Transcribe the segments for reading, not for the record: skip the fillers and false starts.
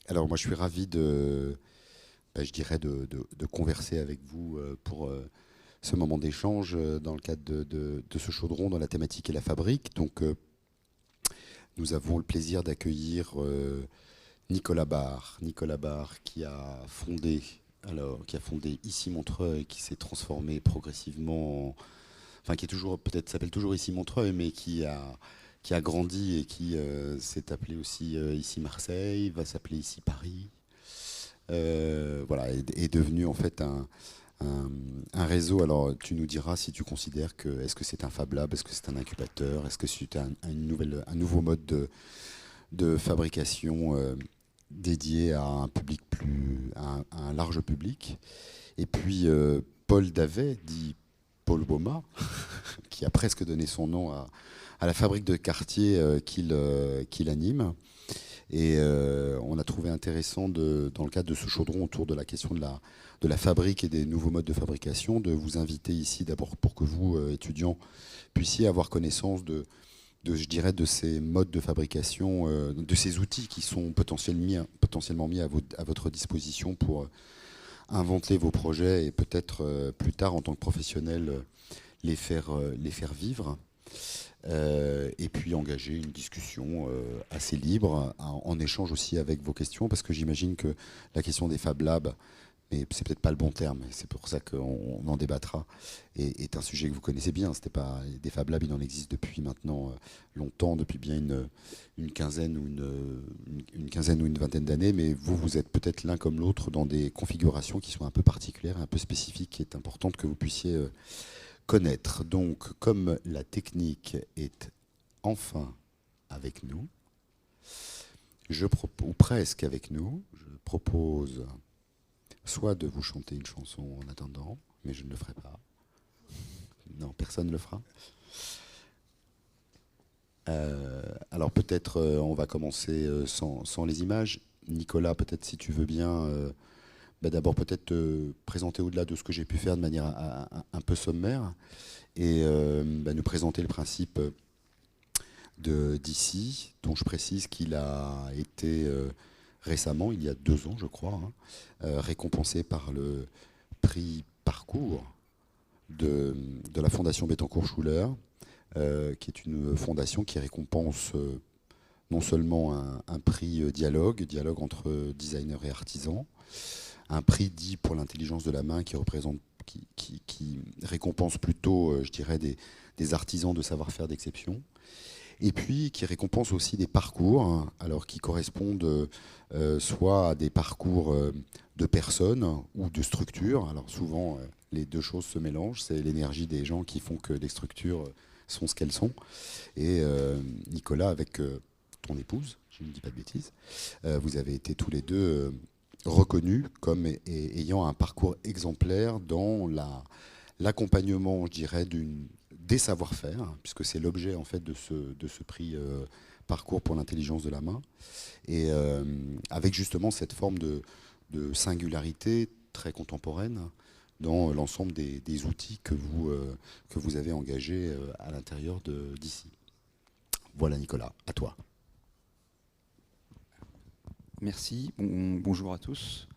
Alors moi je suis ravi de, je dirais de converser avec vous pour ce moment d'échange dans le cadre de ce chaudron dans la thématique et la fabrique. Donc nous avons le plaisir d'accueillir Nicolas Barre. Nicolas Barre qui a fondé ici Montreuil, qui s'est transformé progressivement, enfin qui est toujours peut-être s'appelle toujours ici Montreuil, mais qui a grandi et qui s'est appelé aussi ici Marseille, va s'appeler ici Paris. Voilà, est devenu en fait un réseau. Alors, tu nous diras si tu considères que est-ce que c'est un Fab Lab, est-ce que c'est un incubateur, est-ce que c'est un nouveau mode de fabrication dédié à un public à un large public. Et puis Paul Davet, dit Paul Boma, qui a presque donné son nom à la fabrique de quartier qu'il anime. Et on a trouvé intéressant, dans le cadre de ce chaudron autour de la question de la fabrique et des nouveaux modes de fabrication, de vous inviter ici d'abord pour que vous, étudiants, puissiez avoir connaissance je dirais, de ces modes de fabrication, de ces outils qui sont potentiellement mis à votre disposition pour inventer vos projets et peut-être plus tard, en tant que professionnel, les faire vivre. Et puis engager une discussion assez libre, en échange aussi avec vos questions, parce que j'imagine que la question des Fab Labs, mais c'est peut-être pas le bon terme, c'est pour ça qu'on en débattra, est un sujet que vous connaissez bien. C'était pas des Fab Labs, il en existe depuis maintenant longtemps, depuis bien une quinzaine une quinzaine ou une vingtaine d'années, mais vous êtes peut-être l'un comme l'autre dans des configurations qui sont un peu particulières, un peu spécifiques, qui est importante que vous puissiez connaître. Donc, comme la technique est enfin avec nous, ou presque avec nous, je propose soit de vous chanter une chanson en attendant, mais je ne le ferai pas. Non, personne ne le fera. Alors peut-être on va commencer sans les images. Nicolas, peut-être si tu veux bien, d'abord peut-être te présenter au-delà de ce que j'ai pu faire de manière un peu sommaire, et nous présenter le principe d'ici, dont je précise qu'il a été récemment, il y a 2 ans je crois, récompensé par le prix Parcours de la Fondation Bettencourt-Schuller, qui est une fondation qui récompense non seulement un prix dialogue entre designers et artisans, un prix dit pour l'intelligence de la main qui récompense plutôt, je dirais, des artisans de savoir-faire d'exception, et puis qui récompense aussi des parcours, hein, alors qui correspondent soit à des parcours de personnes ou de structures. Alors souvent, les deux choses se mélangent, c'est l'énergie des gens qui font que les structures sont ce qu'elles sont. Et Nicolas, avec ton épouse, je ne dis pas de bêtises, vous avez été tous les deux reconnus comme ayant un parcours exemplaire dans l'accompagnement, je dirais, des savoir-faire, hein, puisque c'est l'objet en fait de ce prix Parcours pour l'intelligence de la main, et avec justement cette forme de singularité très contemporaine dans l'ensemble des outils que vous avez engagés à l'intérieur d'ici. Voilà Nicolas, à toi. Merci, bonjour à tous.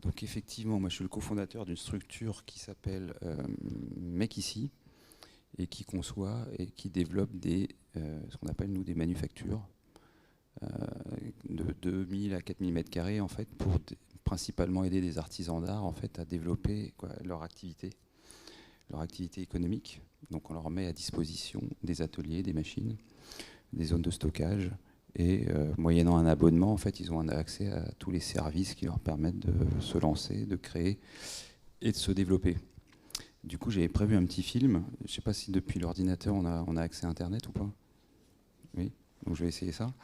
Donc effectivement, moi je suis le cofondateur d'une structure qui s'appelle Make Ici et qui conçoit et qui développe ce qu'on appelle nous des manufactures de 2000 à 4000 mètres carrés en fait, pour principalement aider des artisans d'art en fait à développer leur activité économique. Donc on leur met à disposition des ateliers, des machines, des zones de stockage, et moyennant un abonnement, en fait, ils ont un accès à tous les services qui leur permettent de se lancer, de créer et de se développer. Du coup, j'avais prévu un petit film. Je ne sais pas si depuis l'ordinateur, on a accès à Internet ou pas. Oui, donc je vais essayer ça.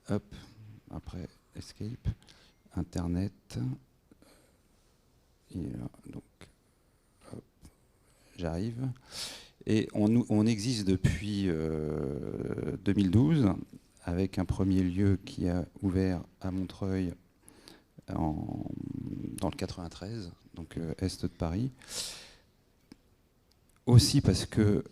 Hop, après Escape, Internet. Et là, donc, hop, j'arrive. Et on existe depuis 2012, avec un premier lieu qui a ouvert à Montreuil dans le 93, donc est de Paris. Aussi parce que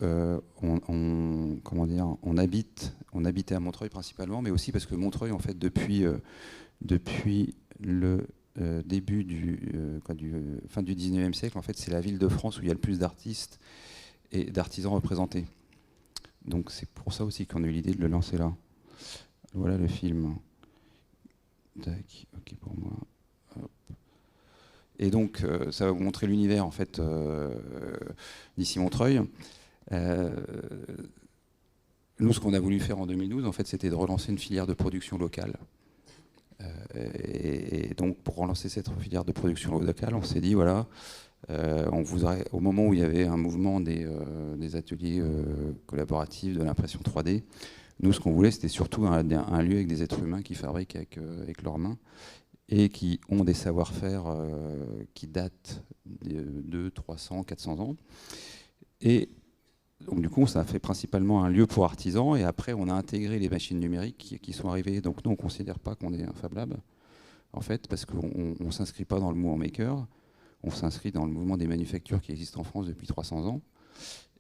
on habitait à Montreuil principalement, mais aussi parce que Montreuil, en fait, depuis depuis le fin du 19e siècle. En fait, c'est la ville de France où il y a le plus d'artistes et d'artisans représentés. Donc c'est pour ça aussi qu'on a eu l'idée de le lancer là. Voilà le film. Tac, ok pour moi. Hop. Et donc ça va vous montrer l'univers en fait d'Ici Montreuil. Nous, ce qu'on a voulu faire en 2012, en fait, c'était de relancer une filière de production locale. Et donc, pour relancer cette filière de production locale, on s'est dit, voilà, on voudrait, au moment où il y avait un mouvement des ateliers collaboratifs de l'impression 3D, nous, ce qu'on voulait, c'était surtout un lieu avec des êtres humains qui fabriquent avec leurs mains et qui ont des savoir-faire qui datent de 300, 400 ans. Et donc du coup, ça a fait principalement un lieu pour artisans, et après, on a intégré les machines numériques qui sont arrivées. Donc nous, on ne considère pas qu'on est un Fab Lab, en fait, parce qu'on ne s'inscrit pas dans le mouvement maker, on s'inscrit dans le mouvement des manufactures qui existent en France depuis 300 ans,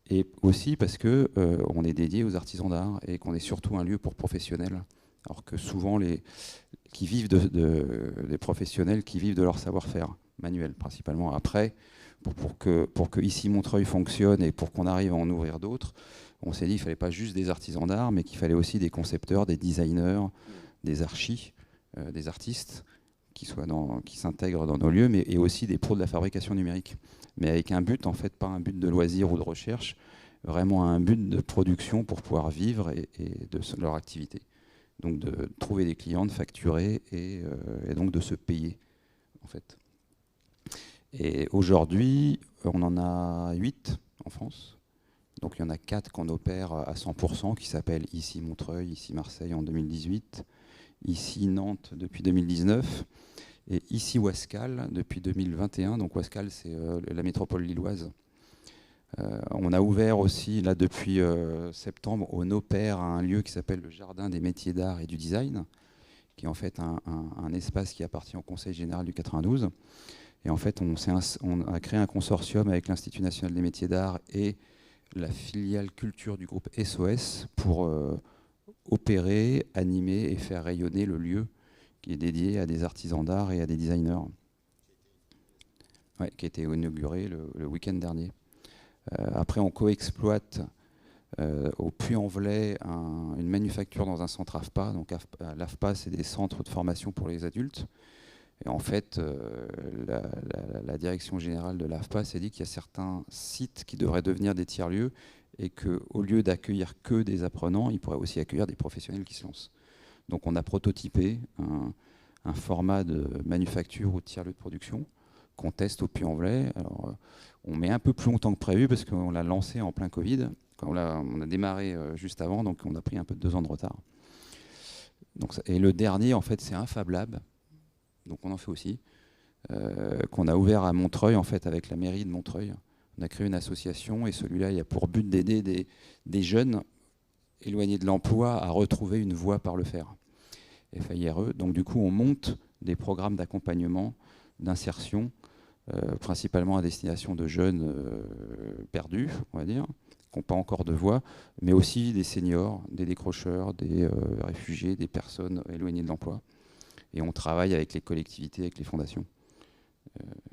et aussi parce qu'on est dédié aux artisans d'art, et qu'on est surtout un lieu pour professionnels, alors que souvent, les professionnels qui vivent de leur savoir-faire manuel, principalement. Après, pour que Ici Montreuil fonctionne et pour qu'on arrive à en ouvrir d'autres, on s'est dit qu'il ne fallait pas juste des artisans d'art, mais qu'il fallait aussi des concepteurs, des designers, des archis, des artistes qui s'intègrent dans nos lieux, mais et aussi des pros de la fabrication numérique. Mais avec un but, en fait, pas un but de loisir ou de recherche, vraiment un but de production pour pouvoir vivre et de leur activité. Donc de trouver des clients, de facturer et donc de se payer, en fait. Et aujourd'hui, on en a 8 en France. Donc il y en a 4 qu'on opère à 100%, qui s'appellent Ici Montreuil, Ici Marseille en 2018, Ici Nantes depuis 2019, et Ici Ouascal depuis 2021. Donc Ouascal, c'est la métropole lilloise. On a ouvert aussi, là depuis septembre, on opère un lieu qui s'appelle le Jardin des métiers d'art et du design, qui est en fait un espace qui appartient au Conseil général du 92. Et en fait, on a créé un consortium avec l'Institut national des métiers d'art et la filiale culture du groupe SOS pour opérer, animer et faire rayonner le lieu qui est dédié à des artisans d'art et à des designers. Ouais, qui a été inauguré le week-end dernier. Après, on coexploite au Puy-en-Velay une manufacture dans un centre AFPA. Donc l'AFPA, c'est des centres de formation pour les adultes. Et en fait, la direction générale de l'AFPA s'est dit qu'il y a certains sites qui devraient devenir des tiers-lieux et qu'au lieu d'accueillir que des apprenants, ils pourraient aussi accueillir des professionnels qui se lancent. Donc on a prototypé un format de manufacture ou de tiers-lieu de production qu'on teste au Puy-en-Velay. Alors, on met un peu plus longtemps que prévu parce qu'on l'a lancé en plein Covid. On a démarré juste avant, donc on a pris un peu de 2 ans de retard. Donc, et le dernier, en fait, c'est un Fab Lab. Donc on en fait aussi, qu'on a ouvert à Montreuil, en fait, avec la mairie de Montreuil. On a créé une association et celui-là, il a pour but d'aider des jeunes éloignés de l'emploi à retrouver une voie par le fer. FIRE. Donc du coup, on monte des programmes d'accompagnement, d'insertion, principalement à destination de jeunes perdus, on va dire, qui n'ont pas encore de voie, mais aussi des seniors, des décrocheurs, des réfugiés, des personnes éloignées de l'emploi. Et on travaille avec les collectivités, avec les fondations.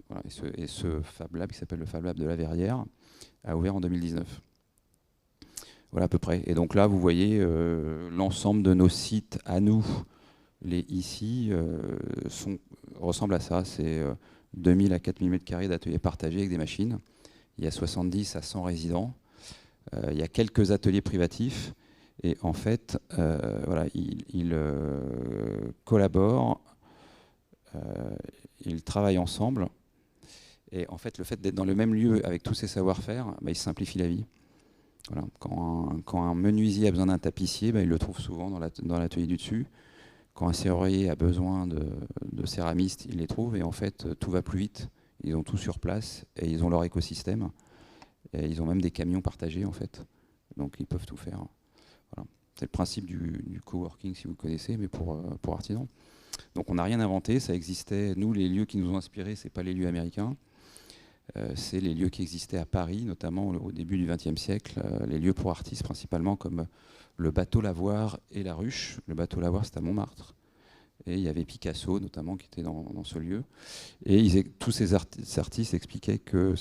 Voilà. Et ce Fab Lab, qui s'appelle le Fab Lab de la Verrière, a ouvert en 2019. Voilà à peu près. Et donc là, vous voyez l'ensemble de nos sites à nous, les ici, ressemblent à ça. C'est 2000 à 4000 m² d'ateliers partagés avec des machines. Il y a 70 à 100 résidents. Il y a quelques ateliers privatifs. Et en fait, voilà, ils collaborent, ils travaillent ensemble. Et en fait, le fait d'être dans le même lieu avec tous ces savoir-faire, bah, il simplifie la vie. Voilà. Quand un menuisier a besoin d'un tapissier, bah, il le trouve souvent dans l'atelier du dessus. Quand un serrurier a besoin de céramistes, il les trouve. Et en fait, tout va plus vite. Ils ont tout sur place et ils ont leur écosystème. Et ils ont même des camions partagés, en fait. Donc, ils peuvent tout faire. Voilà. C'est le principe du coworking, si vous connaissez, mais pour artisans. Donc on n'a rien inventé, ça existait. Nous, les lieux qui nous ont inspirés, ce n'est pas les lieux américains. C'est les lieux qui existaient à Paris, notamment au début du XXe siècle, les lieux pour artistes principalement, comme le bateau Lavoir et la Ruche. Le bateau Lavoir, c'est à Montmartre. Et il y avait Picasso notamment qui était dans ce lieu. Et tous ces artistes expliquaient que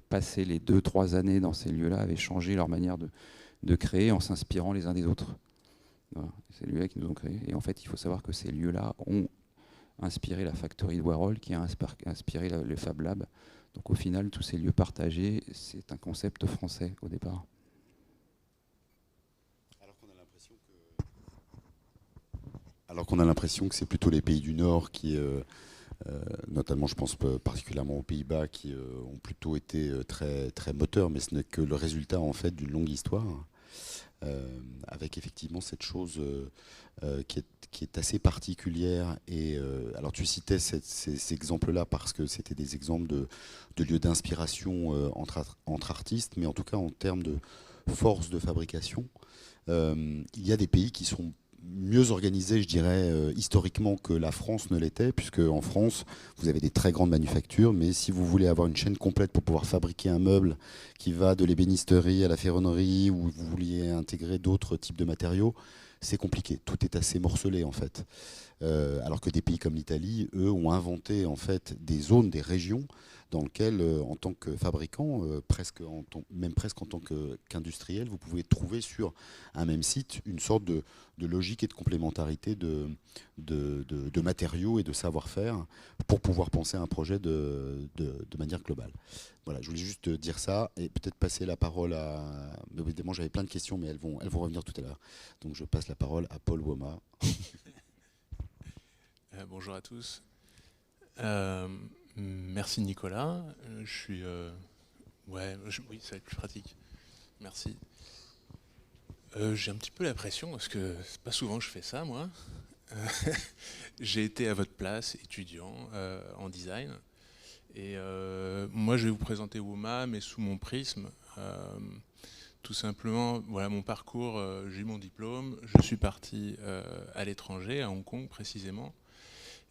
passer les 2-3 années dans ces lieux-là avait changé leur manière de créer en s'inspirant les uns des autres. Voilà. C'est les lieux qui nous ont créés. Et en fait, il faut savoir que ces lieux-là ont inspiré la Factory de Warhol, qui a inspiré le Fab Lab. Donc au final, tous ces lieux partagés, c'est un concept français au départ. Alors qu'on a l'impression que c'est plutôt les pays du Nord qui, notamment je pense particulièrement aux Pays-Bas, qui ont plutôt été très, très moteurs, mais ce n'est que le résultat en fait d'une longue histoire, avec effectivement cette chose qui est assez particulière. Et alors tu citais ces exemples-là parce que c'était des exemples de lieux d'inspiration entre artistes, mais en tout cas en termes de force de fabrication, il y a des pays qui sont mieux organisé, je dirais, historiquement que la France ne l'était, puisque en France, vous avez des très grandes manufactures, mais si vous voulez avoir une chaîne complète pour pouvoir fabriquer un meuble qui va de l'ébénisterie à la ferronnerie, ou vous vouliez intégrer d'autres types de matériaux, c'est compliqué. Tout est assez morcelé, en fait. Alors que des pays comme l'Italie, eux, ont inventé en fait des zones, des régions dans lesquelles, en tant que fabricant, même presque en tant qu'industriel, vous pouvez trouver sur un même site une sorte de logique et de complémentarité de matériaux et de savoir-faire pour pouvoir penser à un projet de manière globale. Voilà, je voulais juste dire ça et peut-être passer la parole à... Mais évidemment, j'avais plein de questions, mais elles vont revenir tout à l'heure. Donc je passe la parole à Paul Woma. Bonjour à tous. Merci Nicolas. Je suis. Oui, ça va être plus pratique. Merci. J'ai un petit peu la pression parce que c'est pas souvent que je fais ça, moi. J'ai été à votre place étudiant en design. Et moi, je vais vous présenter Woma, mais sous mon prisme. Tout simplement, voilà mon parcours. J'ai eu mon diplôme. Je suis parti à l'étranger, à Hong Kong précisément.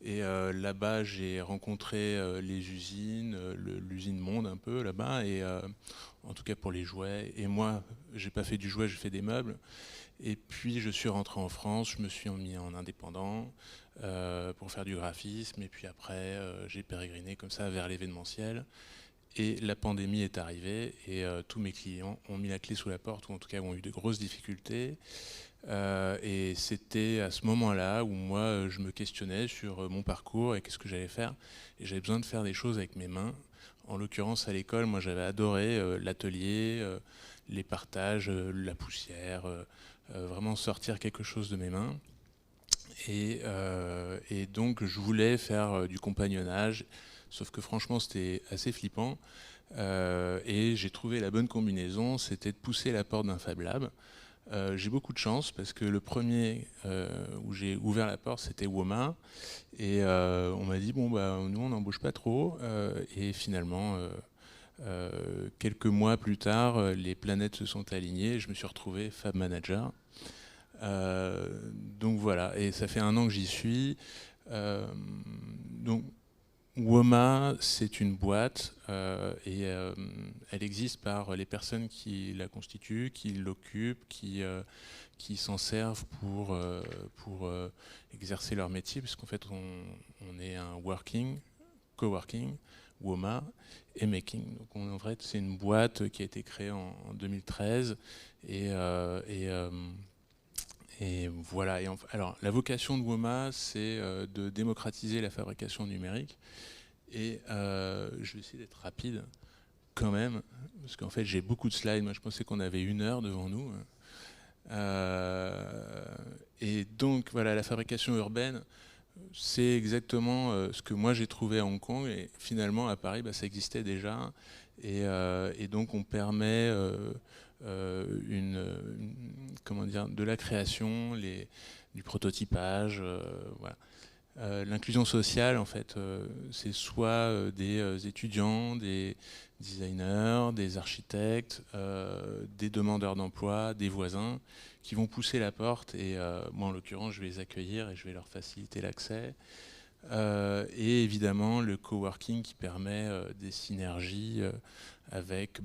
Et là-bas, j'ai rencontré les usines, l'usine Monde un peu là-bas, et en tout cas pour les jouets. Et moi, j'ai pas fait du jouet, j'ai fait des meubles. Et puis je suis rentré en France, je me suis mis en indépendant pour faire du graphisme. Et puis après, j'ai pérégriné comme ça vers l'événementiel. Et la pandémie est arrivée et tous mes clients ont mis la clé sous la porte, ou en tout cas ont eu de grosses difficultés. Et c'était à ce moment-là où moi je me questionnais sur mon parcours et qu'est-ce que j'allais faire. Et j'avais besoin de faire des choses avec mes mains. En l'occurrence à l'école, moi j'avais adoré l'atelier, les partages, la poussière, vraiment sortir quelque chose de mes mains. Et donc je voulais faire du compagnonnage, sauf que franchement c'était assez flippant. Et j'ai trouvé la bonne combinaison, c'était de pousser la porte d'un Fab Lab. J'ai beaucoup de chance parce que le premier où j'ai ouvert la porte, c'était Woma. Et on m'a dit, bon, bah, nous, on n'embauche pas trop. Et finalement, quelques mois plus tard, les planètes se sont alignées. Et je me suis retrouvé Fab Manager. Donc voilà, et ça fait 1 an que j'y suis. Donc Woma, c'est une boîte et elle existe par les personnes qui la constituent, qui l'occupent, qui s'en servent pour exercer leur métier, parce qu'en fait on est un coworking, Woma et Making. Donc en fait c'est une boîte qui a été créée en 2013 et voilà. Alors, la vocation de Woma, c'est de démocratiser la fabrication numérique. Et je vais essayer d'être rapide quand même, parce qu'en fait, j'ai beaucoup de slides. Moi, je pensais qu'on avait 1 heure devant nous. Et donc, voilà, la fabrication urbaine, c'est exactement ce que moi j'ai trouvé à Hong Kong. Et finalement, à Paris, bah, ça existait déjà. Et donc, on permet comment dire, de la création, du prototypage, voilà. L'inclusion sociale, en fait, c'est soit des étudiants, des designers, des architectes, des demandeurs d'emploi, des voisins, qui vont pousser la porte. Et moi, en l'occurrence, je vais les accueillir et je vais leur faciliter l'accès. Et évidemment, le coworking qui permet des synergies avec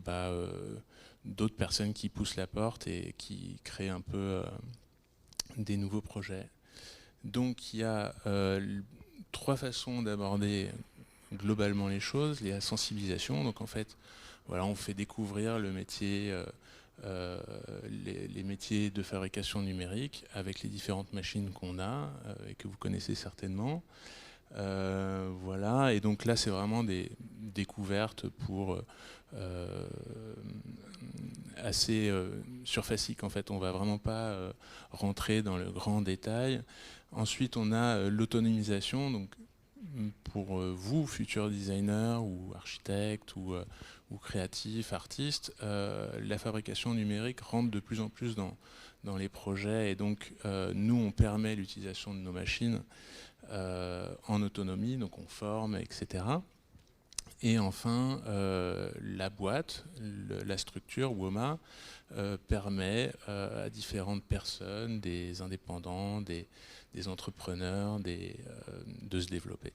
d'autres personnes qui poussent la porte et qui créent un peu des nouveaux projets. Donc il y a 3 façons d'aborder globalement les choses. Il y a la sensibilisation, donc en fait, voilà, on fait découvrir le métier, les métiers de fabrication numérique avec les différentes machines qu'on a et que vous connaissez certainement. Voilà, et donc là c'est vraiment des découvertes pour assez surfacique en fait, on va vraiment pas rentrer dans le grand détail. Ensuite on a l'autonomisation, donc pour vous, futurs designers ou architectes ou créatifs, artistes, la fabrication numérique rentre de plus en plus dans les projets et donc nous on permet l'utilisation de nos machines en autonomie, donc on forme, etc. Et enfin, la boîte, la structure WOMA permet à différentes personnes, des indépendants, des entrepreneurs, de se développer.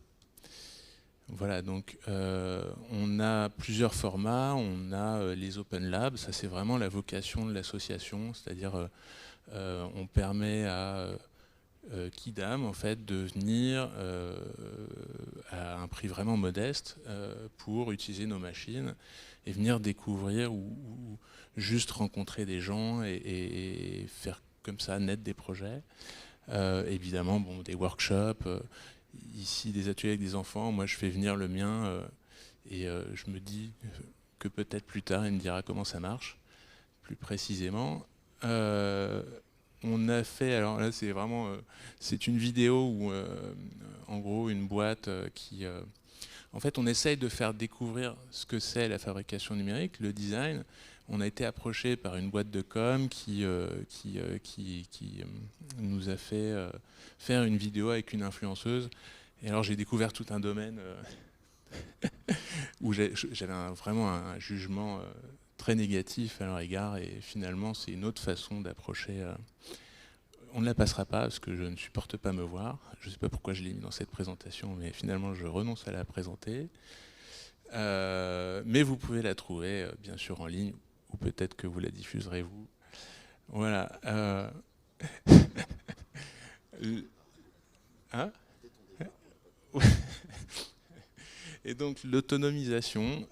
Voilà, donc on a plusieurs formats, on a les Open Labs, ça c'est vraiment la vocation de l'association, c'est-à-dire on permet à Kidam en fait de venir à un prix vraiment modeste pour utiliser nos machines et venir découvrir ou juste rencontrer des gens et faire comme ça naître des projets. Évidemment, bon, des workshops, ici des ateliers avec des enfants, moi je fais venir le mien et je me dis que peut-être plus tard il me dira comment ça marche, plus précisément. On a fait, alors là c'est vraiment, c'est une vidéo où en gros une boîte qui, en fait on essaye de faire découvrir ce que c'est la fabrication numérique, le design. On a été approché par une boîte de com qui nous a fait faire une vidéo avec une influenceuse. Et alors j'ai découvert tout un domaine où j'avais vraiment un jugement très négatif à leur égard et finalement c'est une autre façon d'approcher. On ne la passera pas parce que je ne supporte pas me voir. Je ne sais pas pourquoi je l'ai mis dans cette présentation, mais finalement je renonce à la présenter. Mais vous pouvez la trouver bien sûr en ligne ou peut-être que vous la diffuserez vous. Voilà. Hein? Et donc l'autonomisation,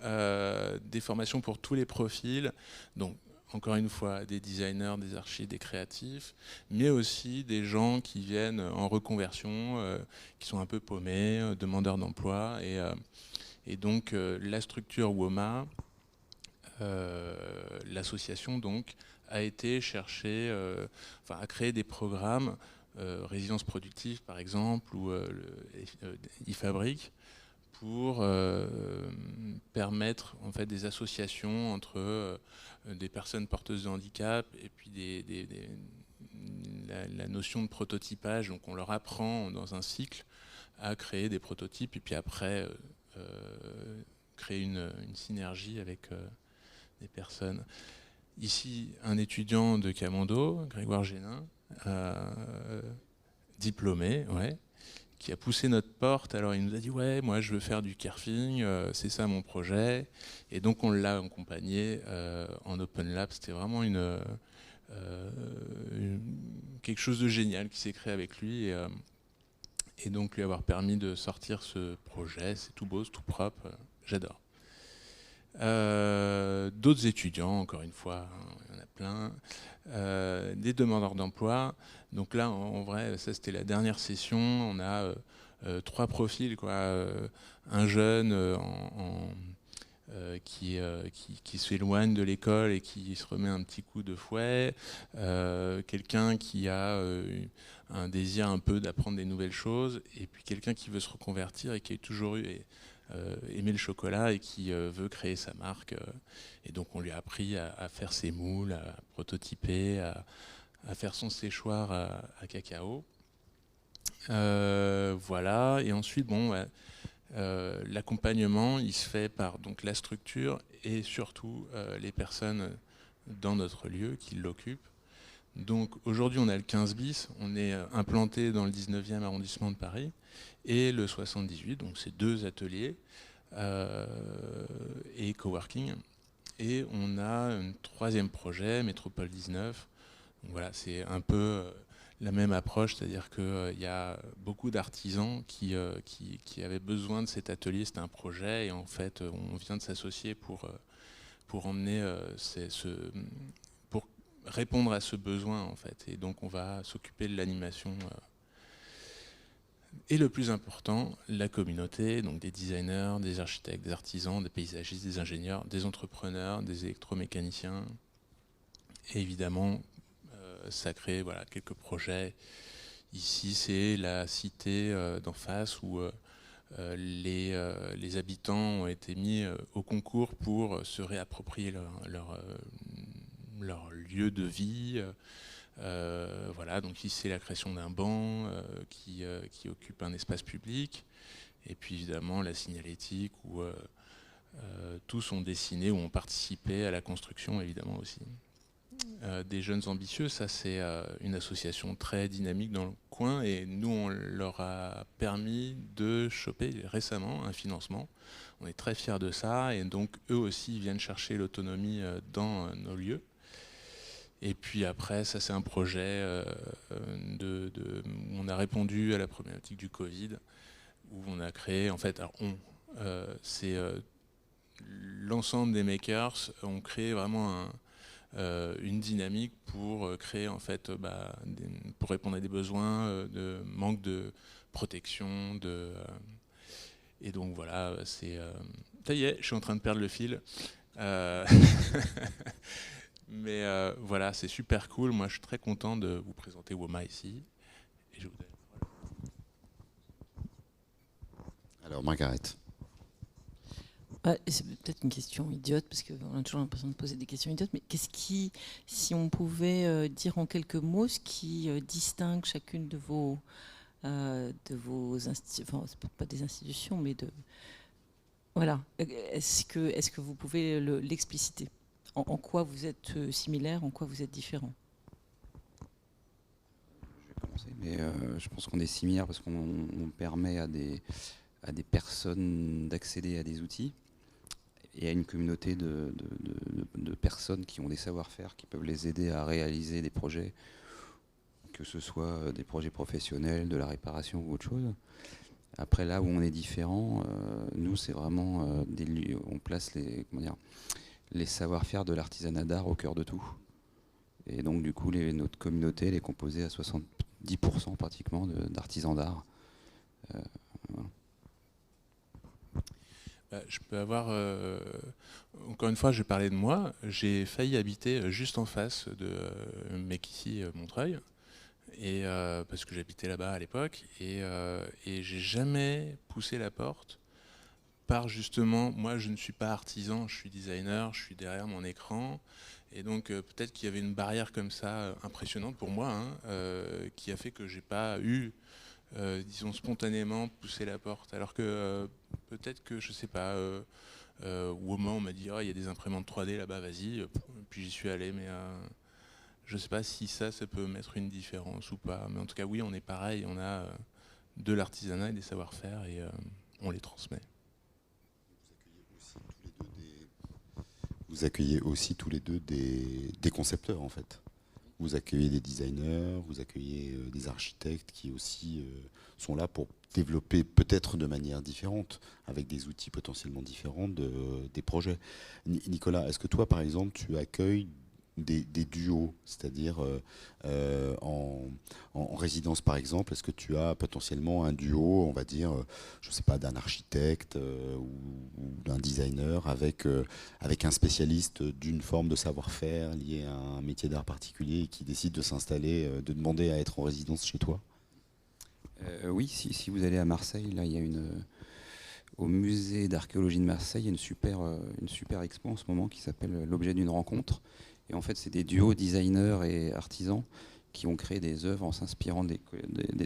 des formations pour tous les profils, donc encore une fois des designers, des archis, des créatifs, mais aussi des gens qui viennent en reconversion, qui sont un peu paumés, demandeurs d'emploi, et donc la structure WOMA, l'association donc, a été chercher, à créer des programmes, résidence productive par exemple, ou e-fabrique, pour permettre en fait des associations entre des personnes porteuses de handicap et puis la notion de prototypage. Donc on leur apprend dans un cycle à créer des prototypes et puis après créer une synergie avec des personnes. Ici, un étudiant de Camondo, Grégoire Génin, diplômé, ouais, qui a poussé notre porte. Alors il nous a dit ouais, moi je veux faire du kerfing, c'est ça mon projet. Et donc on l'a accompagné en Open Lab. C'était vraiment quelque chose de génial qui s'est créé avec lui et donc lui avoir permis de sortir ce projet. C'est tout beau, c'est tout propre, j'adore. D'autres étudiants, encore une fois, hein, il y en a plein, des demandeurs d'emploi. Donc là, en vrai, ça c'était la dernière session. On a 3 profils, quoi. Un jeune qui s'éloigne de l'école et qui se remet un petit coup de fouet. Quelqu'un qui a un désir un peu d'apprendre des nouvelles choses. Et puis quelqu'un qui veut se reconvertir et qui a toujours aimé le chocolat et qui veut créer sa marque. Et donc on lui a appris à faire ses moules, à prototyper, à faire son séchoir à cacao. Voilà. Et ensuite, bon, l'accompagnement, il se fait par donc la structure et surtout les personnes dans notre lieu qui l'occupent. Donc aujourd'hui, on a le 15 bis, on est implanté dans le 19e arrondissement de Paris et le 78, donc c'est 2 ateliers et coworking. Et on a un 3e projet, Métropole 19. Donc voilà, c'est un peu la même approche, c'est-à-dire qu'il y a beaucoup d'artisans qui avaient besoin de cet atelier, c'était un projet, et en fait on vient de s'associer pour emmener pour répondre à ce besoin en fait, et donc on va s'occuper de l'animation. Et le plus important, la communauté, donc des designers, des architectes, des artisans, des paysagistes, des ingénieurs, des entrepreneurs, des électromécaniciens, et évidemment ça crée quelques projets. Ici, c'est la cité d'en face où les habitants ont été mis au concours pour se réapproprier leur lieu de vie. Voilà, donc ici, c'est la création d'un banc qui occupe un espace public. Et puis évidemment, la signalétique où tous ont dessiné ou ont participé à la construction, évidemment aussi. Des jeunes ambitieux, ça c'est une association très dynamique dans le coin, et nous on leur a permis de choper récemment un financement. On est très fiers de ça, et donc eux aussi viennent chercher l'autonomie dans nos lieux. Et puis après, ça c'est un projet où on a répondu à la problématique du Covid, où on a créé, en fait, alors c'est l'ensemble des makers ont créé vraiment une dynamique pour créer en fait pour répondre à des besoins de manque de protection et donc voilà, c'est ça y est, je suis en train de perdre le fil. Mais voilà, c'est super cool. Moi je suis très content de vous présenter WOMA ici, et je vous... Alors Margaret. C'est peut-être une question idiote, parce qu'on a toujours l'impression de poser des questions idiotes, mais si on pouvait dire en quelques mots ce qui distingue chacune de vos institutions, enfin, c'est pas des institutions, mais voilà, est-ce que vous pouvez l'expliciter, en quoi vous êtes similaires, en quoi vous êtes différents? Je vais commencer, mais je pense qu'on est similaires parce qu'on permet à des personnes d'accéder à des outils et à une communauté de personnes qui ont des savoir-faire, qui peuvent les aider à réaliser des projets, que ce soit des projets professionnels, de la réparation ou autre chose. Après, là où on est différent, nous, c'est vraiment on place les savoir-faire de l'artisanat d'art au cœur de tout. Et donc, du coup, notre communauté, elle est composée à 70% pratiquement d'artisans d'art. Voilà. Je peux avoir... encore une fois, je vais parler de moi. J'ai failli habiter juste en face de Mekissi Montreuil, et, parce que j'habitais là-bas à l'époque, et j'ai jamais poussé la porte par justement... Moi, je ne suis pas artisan, je suis designer, je suis derrière mon écran, et donc peut-être qu'il y avait une barrière comme ça impressionnante pour moi, qui a fait que j'ai pas eu... disons spontanément pousser la porte, alors que peut-être que je sais pas, au moment on m'a dit il y a des imprimantes 3D là-bas, vas-y, puis j'y suis allé, mais je sais pas si ça peut mettre une différence ou pas, mais en tout cas oui, on est pareil, on a de l'artisanat et des savoir-faire, et on les transmet. Vous accueillez aussi tous les deux des concepteurs en fait. Vous accueillez des designers, vous accueillez des architectes qui aussi sont là pour développer peut-être de manière différente, avec des outils potentiellement différents des projets. Nicolas, est-ce que toi, par exemple, tu accueilles des duos, c'est-à-dire en résidence, par exemple, est-ce que tu as potentiellement un duo, on va dire, je ne sais pas, d'un architecte ou d'un designer avec un spécialiste d'une forme de savoir-faire lié à un métier d'art particulier qui décide de s'installer, de demander à être en résidence chez toi? Oui, si vous allez à Marseille, là, il y a au musée d'archéologie de Marseille, il y a une super expo en ce moment qui s'appelle L'objet d'une rencontre. Et en fait, c'est des duos designers et artisans qui ont créé des œuvres en s'inspirant des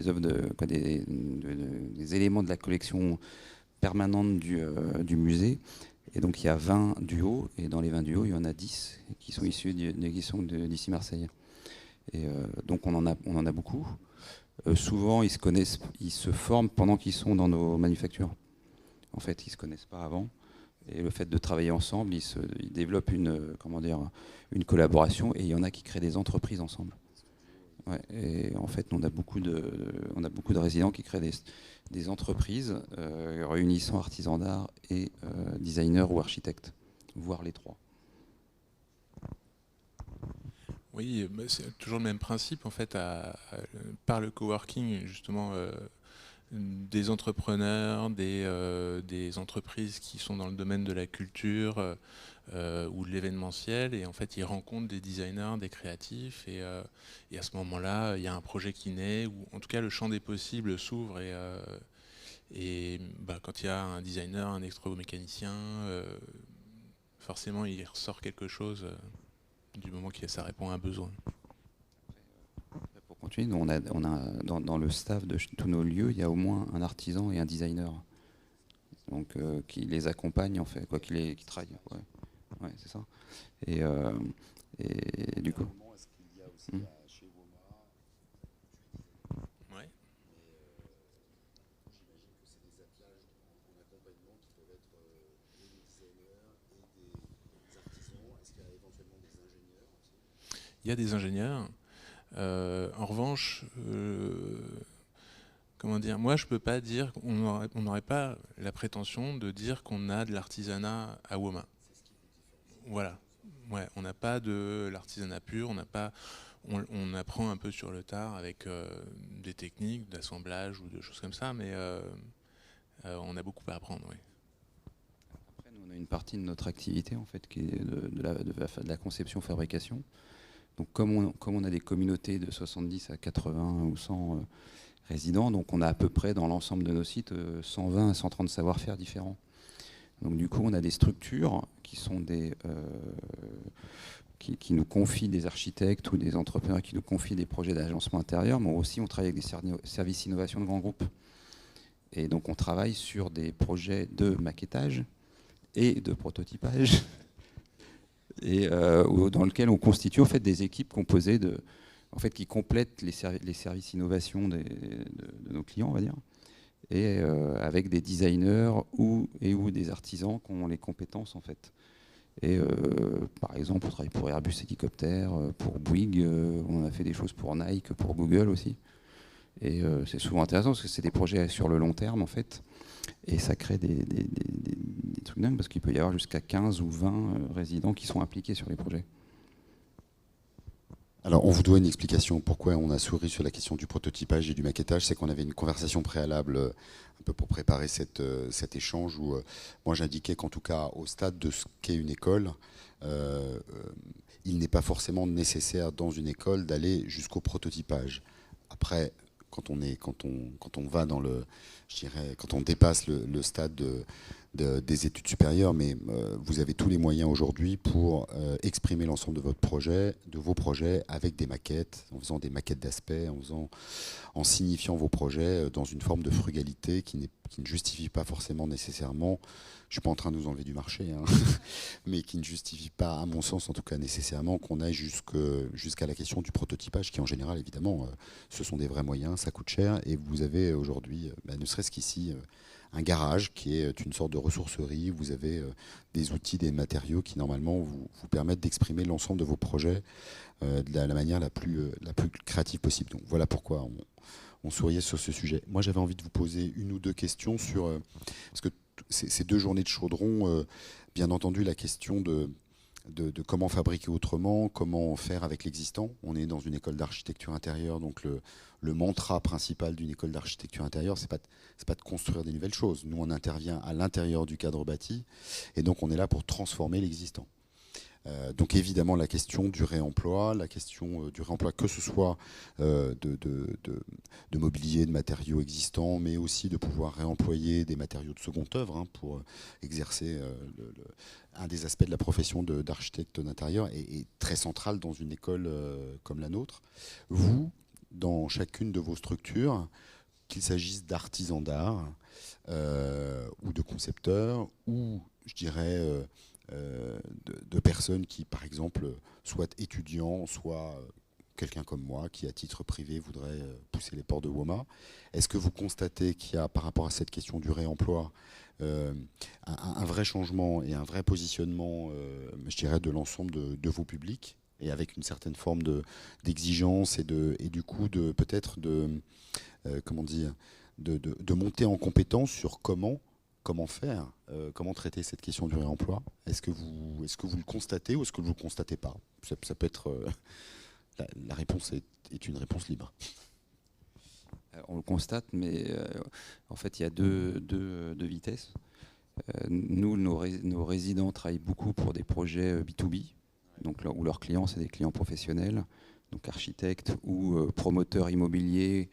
œuvres des éléments de la collection permanente du musée. Et donc il y a 20 duos, et dans les 20 duos, il y en a 10 qui sont issus d'ici Marseille. Et donc on en a beaucoup. Souvent, ils se forment pendant qu'ils sont dans nos manufactures. En fait, ils ne se connaissent pas avant. Et le fait de travailler ensemble, ils développent une collaboration, et il y en a qui créent des entreprises ensemble. Ouais, et en fait, on a beaucoup de résidents qui créent des entreprises réunissant artisans d'art et designers ou architectes, voire les trois. Oui, c'est toujours le même principe en fait, par le coworking justement, des entrepreneurs, des entreprises qui sont dans le domaine de la culture ou de l'événementiel, et en fait ils rencontrent des designers, des créatifs, et à ce moment-là il y a un projet qui naît, ou en tout cas le champ des possibles s'ouvre, et quand il y a un designer, un électromécanicien, forcément il ressort quelque chose du moment que ça répond à un besoin. Pour continuer, on a dans le staff de tous nos lieux, il y a au moins un artisan et un designer, donc qui les accompagnent en fait, quoi, qui travaillent. Ouais, c'est ça. Et du coup. Est-ce qu'il y a aussi chez WOMA Ouais. j'imagine que c'est des attelages en accompagnement qui peuvent être des designers et des artisans. Est-ce qu'il y a éventuellement des ingénieurs aussi? Il y a des ingénieurs. En revanche, comment dire, moi je peux pas dire, on n'aurait pas la prétention de dire qu'on a de l'artisanat à WOMA. Voilà. Ouais, on n'a pas de l'artisanat pur, on apprend un peu sur le tard avec des techniques d'assemblage ou de choses comme ça, mais on a beaucoup à apprendre, oui. Après, nous, on a une partie de notre activité en fait qui est de la conception-fabrication. Donc comme on a des communautés de 70 à 80 ou 100 résidents, donc on a à peu près dans l'ensemble de nos sites 120 à 130 savoir-faire différents. Donc du coup, on a des structures qui sont qui nous confient des architectes ou des entrepreneurs qui nous confient des projets d'agencement intérieur, mais aussi on travaille avec des services innovation de grands groupes. Et donc on travaille sur des projets de maquettage et de prototypage, et dans lequel on constitue en fait des équipes composées qui complètent les services innovation de nos clients, on va dire, et avec des designers ou des artisans qui ont les compétences en fait. Et par exemple, on travaille pour Airbus Hélicoptère, pour Bouygues, on a fait des choses pour Nike, pour Google aussi. Et c'est souvent intéressant parce que c'est des projets sur le long terme en fait, et ça crée des trucs dingues parce qu'il peut y avoir jusqu'à 15 ou 20 résidents qui sont impliqués sur les projets. Alors, on vous doit une explication pourquoi on a souri sur la question du prototypage et du maquettage. C'est qu'on avait une conversation préalable un peu pour préparer cet échange où moi j'indiquais qu'en tout cas au stade de ce qu'est une école, il n'est pas forcément nécessaire dans une école d'aller jusqu'au prototypage. Après, quand on va dans quand on dépasse le stade des études supérieures, mais vous avez tous les moyens aujourd'hui pour exprimer l'ensemble de vos projets avec des maquettes, en faisant des maquettes d'aspect, en signifiant vos projets dans une forme de frugalité qui ne justifie pas forcément nécessairement, je ne suis pas en train de vous enlever du marché, hein, mais qui ne justifie pas, à mon sens en tout cas nécessairement, qu'on aille jusqu'à la question du prototypage, qui en général évidemment ce sont des vrais moyens, ça coûte cher, et vous avez aujourd'hui, ne serait-ce qu'ici, un garage qui est une sorte de ressourcerie. Vous avez des outils, des matériaux qui normalement vous permettent d'exprimer l'ensemble de vos projets de la manière la plus créative possible. Donc voilà pourquoi on souriait sur ce sujet. Moi j'avais envie de vous poser une ou deux questions sur... parce que ces 2 journées de chaudron, bien entendu la question de comment fabriquer autrement, comment faire avec l'existant. On est dans une école d'architecture intérieure, donc le mantra principal d'une école d'architecture intérieure, c'est pas de construire des nouvelles choses. Nous, on intervient à l'intérieur du cadre bâti, et donc on est là pour transformer l'existant. Donc évidemment la question du réemploi, que ce soit de mobilier, de matériaux existants, mais aussi de pouvoir réemployer des matériaux de seconde œuvre pour exercer un des aspects de la profession d'architecte d'intérieur est très central dans une école comme la nôtre. Vous, dans chacune de vos structures, qu'il s'agisse d'artisans d'art ou de concepteurs, ou je dirais de personnes qui, par exemple, soient étudiants, soit quelqu'un comme moi qui, à titre privé, voudrait pousser les portes de WOMA. Est-ce que vous constatez qu'il y a, par rapport à cette question du réemploi, un vrai changement et un vrai positionnement, je dirais, de l'ensemble de vos publics? et avec une certaine forme d'exigence et du coup peut-être comment dire, de monter en compétence sur comment faire, comment traiter cette question du réemploi. Est-ce que vous le constatez ou est-ce que vous ne le constatez pas? Ça peut être... la réponse est une réponse libre. On le constate, mais en fait, il y a deux vitesses. Nous, nos résidents travaillent beaucoup pour des projets B2B, donc où leurs clients, c'est des clients professionnels, donc architectes ou promoteurs immobiliers.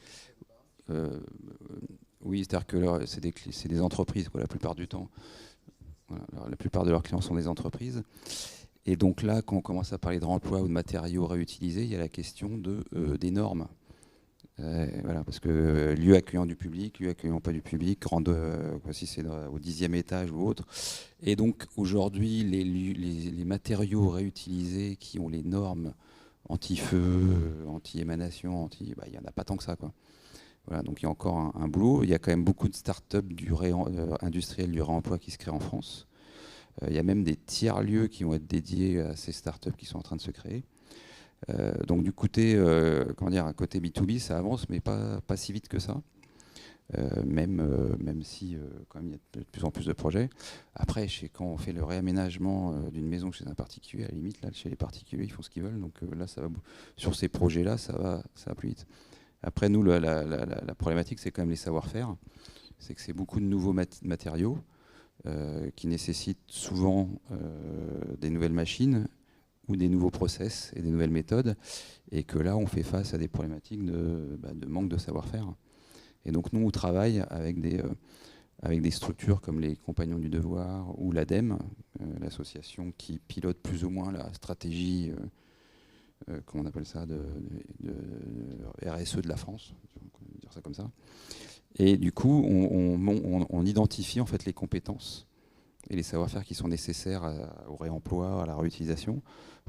Oui, c'est-à-dire que c'est des entreprises, quoi, la plupart du temps. Voilà, la plupart de leurs clients sont des entreprises. Et donc là, quand on commence à parler de réemploi ou de matériaux réutilisés, il y a la question des normes. Voilà, parce que lieu accueillant du public, lieu accueillant pas du public, si c'est au 10e étage ou autre. Et donc aujourd'hui, les matériaux réutilisés qui ont les normes anti-feu, anti-émanation, il n'y en a pas tant que ça, quoi. Voilà, donc il y a encore un boulot. Il y a quand même beaucoup de start-up industriels du réemploi qui se créent en France. Il y a même des tiers-lieux qui vont être dédiés à ces start-up qui sont en train de se créer. Donc du côté, côté B2B, ça avance, mais pas si vite que ça. Même si quand même, il y a de plus en plus de projets. Après, quand on fait le réaménagement d'une maison chez un particulier, à la limite, là, chez les particuliers, ils font ce qu'ils veulent. Donc là, sur ces projets-là, ça va plus vite. Après, nous, la problématique, c'est quand même les savoir-faire. C'est que c'est beaucoup de nouveaux matériaux qui nécessitent souvent des nouvelles machines ou des nouveaux process et des nouvelles méthodes, et que là, on fait face à des problématiques de manque de savoir-faire. Et donc, nous, on travaille avec des structures comme les Compagnons du Devoir ou l'ADEME, l'association qui pilote plus ou moins la stratégie, comment on appelle ça, de RSE de la France, on peut dire ça comme ça. Et du coup, on identifie en fait les compétences et les savoir-faire qui sont nécessaires au réemploi, à la réutilisation,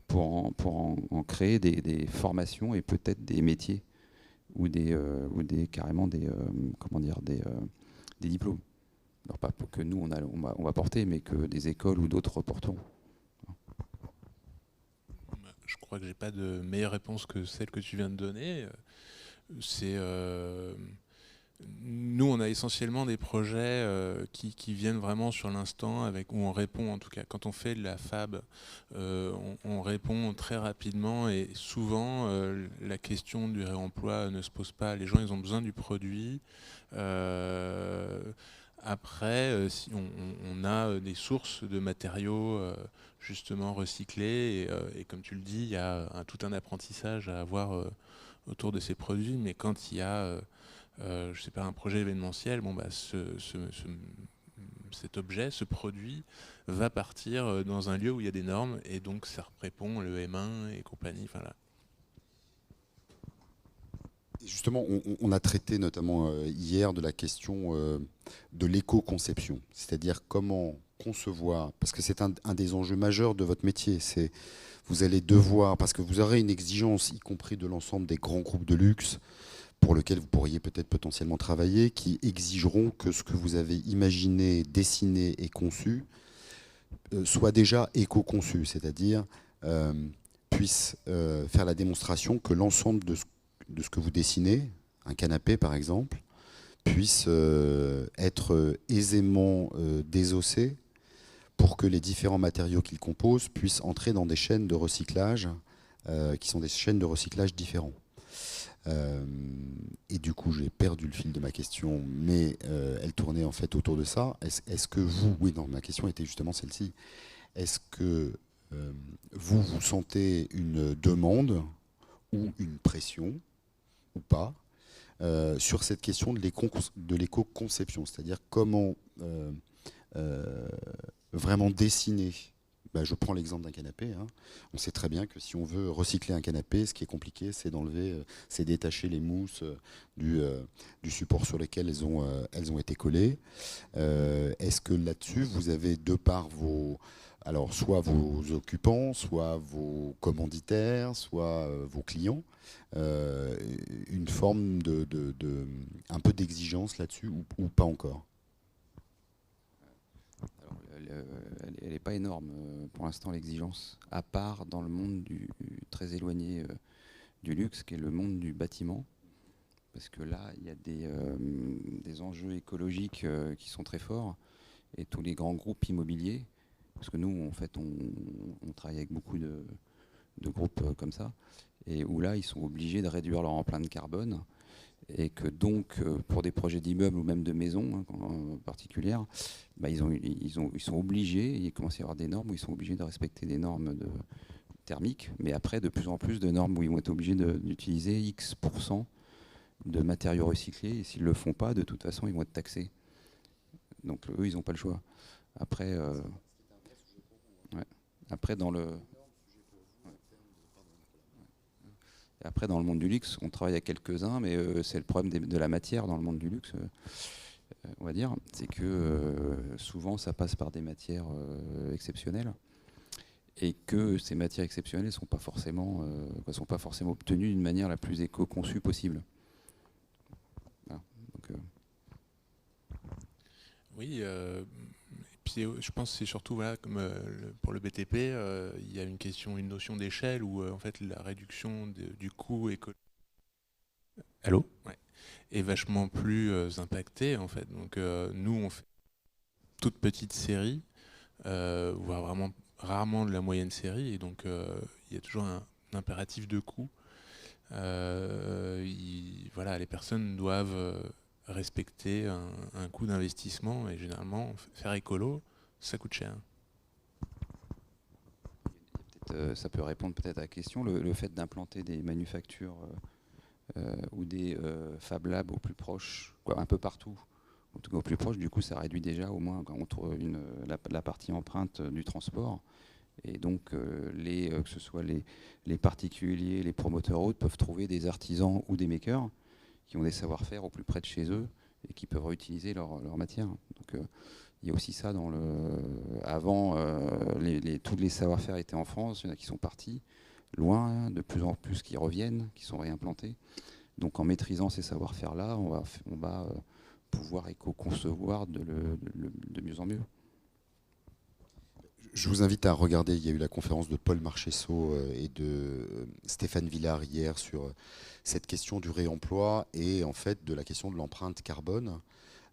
pour en créer des formations et peut-être des métiers ou carrément des diplômes. Alors pas que nous on va porter, mais que des écoles ou d'autres porteront. Je crois que j'ai pas de meilleure réponse que celle que tu viens de donner. C'est nous, on a essentiellement des projets qui viennent vraiment sur l'instant, où on répond, en tout cas, quand on fait de la fab, on répond très rapidement et souvent, la question du réemploi ne se pose pas. Les gens, ils ont besoin du produit. Après, si on a des sources de matériaux justement recyclés et comme tu le dis, il y a tout un apprentissage à avoir autour de ces produits, mais quand il y a je sais pas, un projet événementiel, cet objet, ce produit, va partir dans un lieu où il y a des normes, et donc ça répond le M1 et compagnie. Enfin, là. Justement, on a traité notamment hier de la question de l'éco-conception, c'est-à-dire comment concevoir, parce que c'est un des enjeux majeurs de votre métier, c'est vous allez devoir, parce que vous aurez une exigence, y compris de l'ensemble des grands groupes de luxe, pour lesquels vous pourriez peut-être potentiellement travailler, qui exigeront que ce que vous avez imaginé, dessiné et conçu soit déjà éco-conçu, c'est-à-dire puisse faire la démonstration que l'ensemble de ce que vous dessinez, un canapé par exemple, puisse être aisément désossé pour que les différents matériaux qu'il compose puissent entrer dans des chaînes de recyclage qui sont des chaînes de recyclage différents. Et du coup, j'ai perdu le fil de ma question, mais elle tournait en fait autour de ça. Est-ce que vous, oui, non, ma question était justement celle-ci. Est-ce que vous sentez une demande ou une pression ou pas sur cette question de l'éco-conception, c'est-à-dire comment vraiment dessiner. Je prends l'exemple d'un canapé. On sait très bien que si on veut recycler un canapé, ce qui est compliqué, c'est c'est détacher les mousses du support sur lequel elles ont été collées. Est-ce que là-dessus, vous avez de par soit vos occupants, soit vos commanditaires, soit vos clients, une forme un peu d'exigence là-dessus ou pas encore? elle n'est pas énorme pour l'instant, l'exigence, à part dans le monde très éloigné du luxe, qui est le monde du bâtiment. Parce que là, il y a des enjeux écologiques qui sont très forts, et tous les grands groupes immobiliers, parce que nous, en fait, on travaille avec beaucoup de groupes comme ça, et où là, ils sont obligés de réduire leur empreinte carbone, et que donc, pour des projets d'immeubles ou même de maisons en particulier, bah, ils sont obligés, il commence à y avoir des normes où ils sont obligés de respecter des normes thermiques, mais après, de plus en plus de normes où ils vont être obligés d'utiliser X% de matériaux recyclés, et s'ils ne le font pas, de toute façon, ils vont être taxés. Donc eux, ils n'ont pas le choix. Après, après dans le monde du luxe, on travaille à quelques-uns, mais c'est le problème de la matière dans le monde du luxe, on va dire, c'est que souvent ça passe par des matières exceptionnelles, et que ces matières exceptionnelles ne sont pas forcément obtenues d'une manière la plus éco-conçue possible. Oui, et puis je pense que c'est surtout, voilà, comme pour le BTP, il y a une notion d'échelle où en fait la réduction du coût écologique est vachement plus impactée en fait. Donc nous on fait toute petite série, voire vraiment rarement de la moyenne série, et donc il y a toujours un impératif de coût. Voilà, les personnes doivent respecter un coût d'investissement, et généralement faire écolo, ça coûte cher. Ça peut répondre peut-être à la question, le fait d'implanter des manufactures ou des Fab Labs au plus proche, un peu partout, en tout cas au plus proche, du coup ça réduit déjà au moins la partie empreinte du transport. Et donc, que ce soit les particuliers, les promoteurs autres, peuvent trouver des artisans ou des makers qui ont des savoir-faire au plus près de chez eux et qui peuvent réutiliser leur matière. Donc, il y a aussi ça dans avant, tous les savoir-faire étaient en France, il y en a qui sont partis loin, de plus en plus qui reviennent, qui sont réimplantés. Donc, en maîtrisant ces savoir-faire-là, on va pouvoir éco-concevoir de mieux en mieux. Je vous invite à regarder, il y a eu la conférence de Paul Marchessault et de Stéphane Villard hier sur cette question du réemploi et en fait de la question de l'empreinte carbone.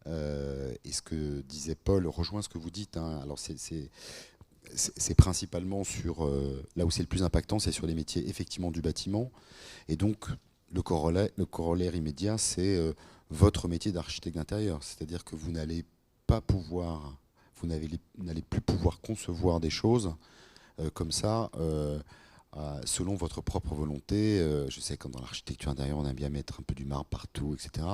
Et ce que disait Paul rejoint ce que vous dites. Alors c'est principalement sur, là où c'est le plus impactant, c'est sur les métiers effectivement du bâtiment. Et donc le corollaire immédiat, c'est votre métier d'architecte d'intérieur. C'est-à-dire que vous n'allez plus pouvoir concevoir des choses comme ça, selon votre propre volonté. Je sais que dans l'architecture intérieure, on aime bien mettre un peu du marbre partout, etc.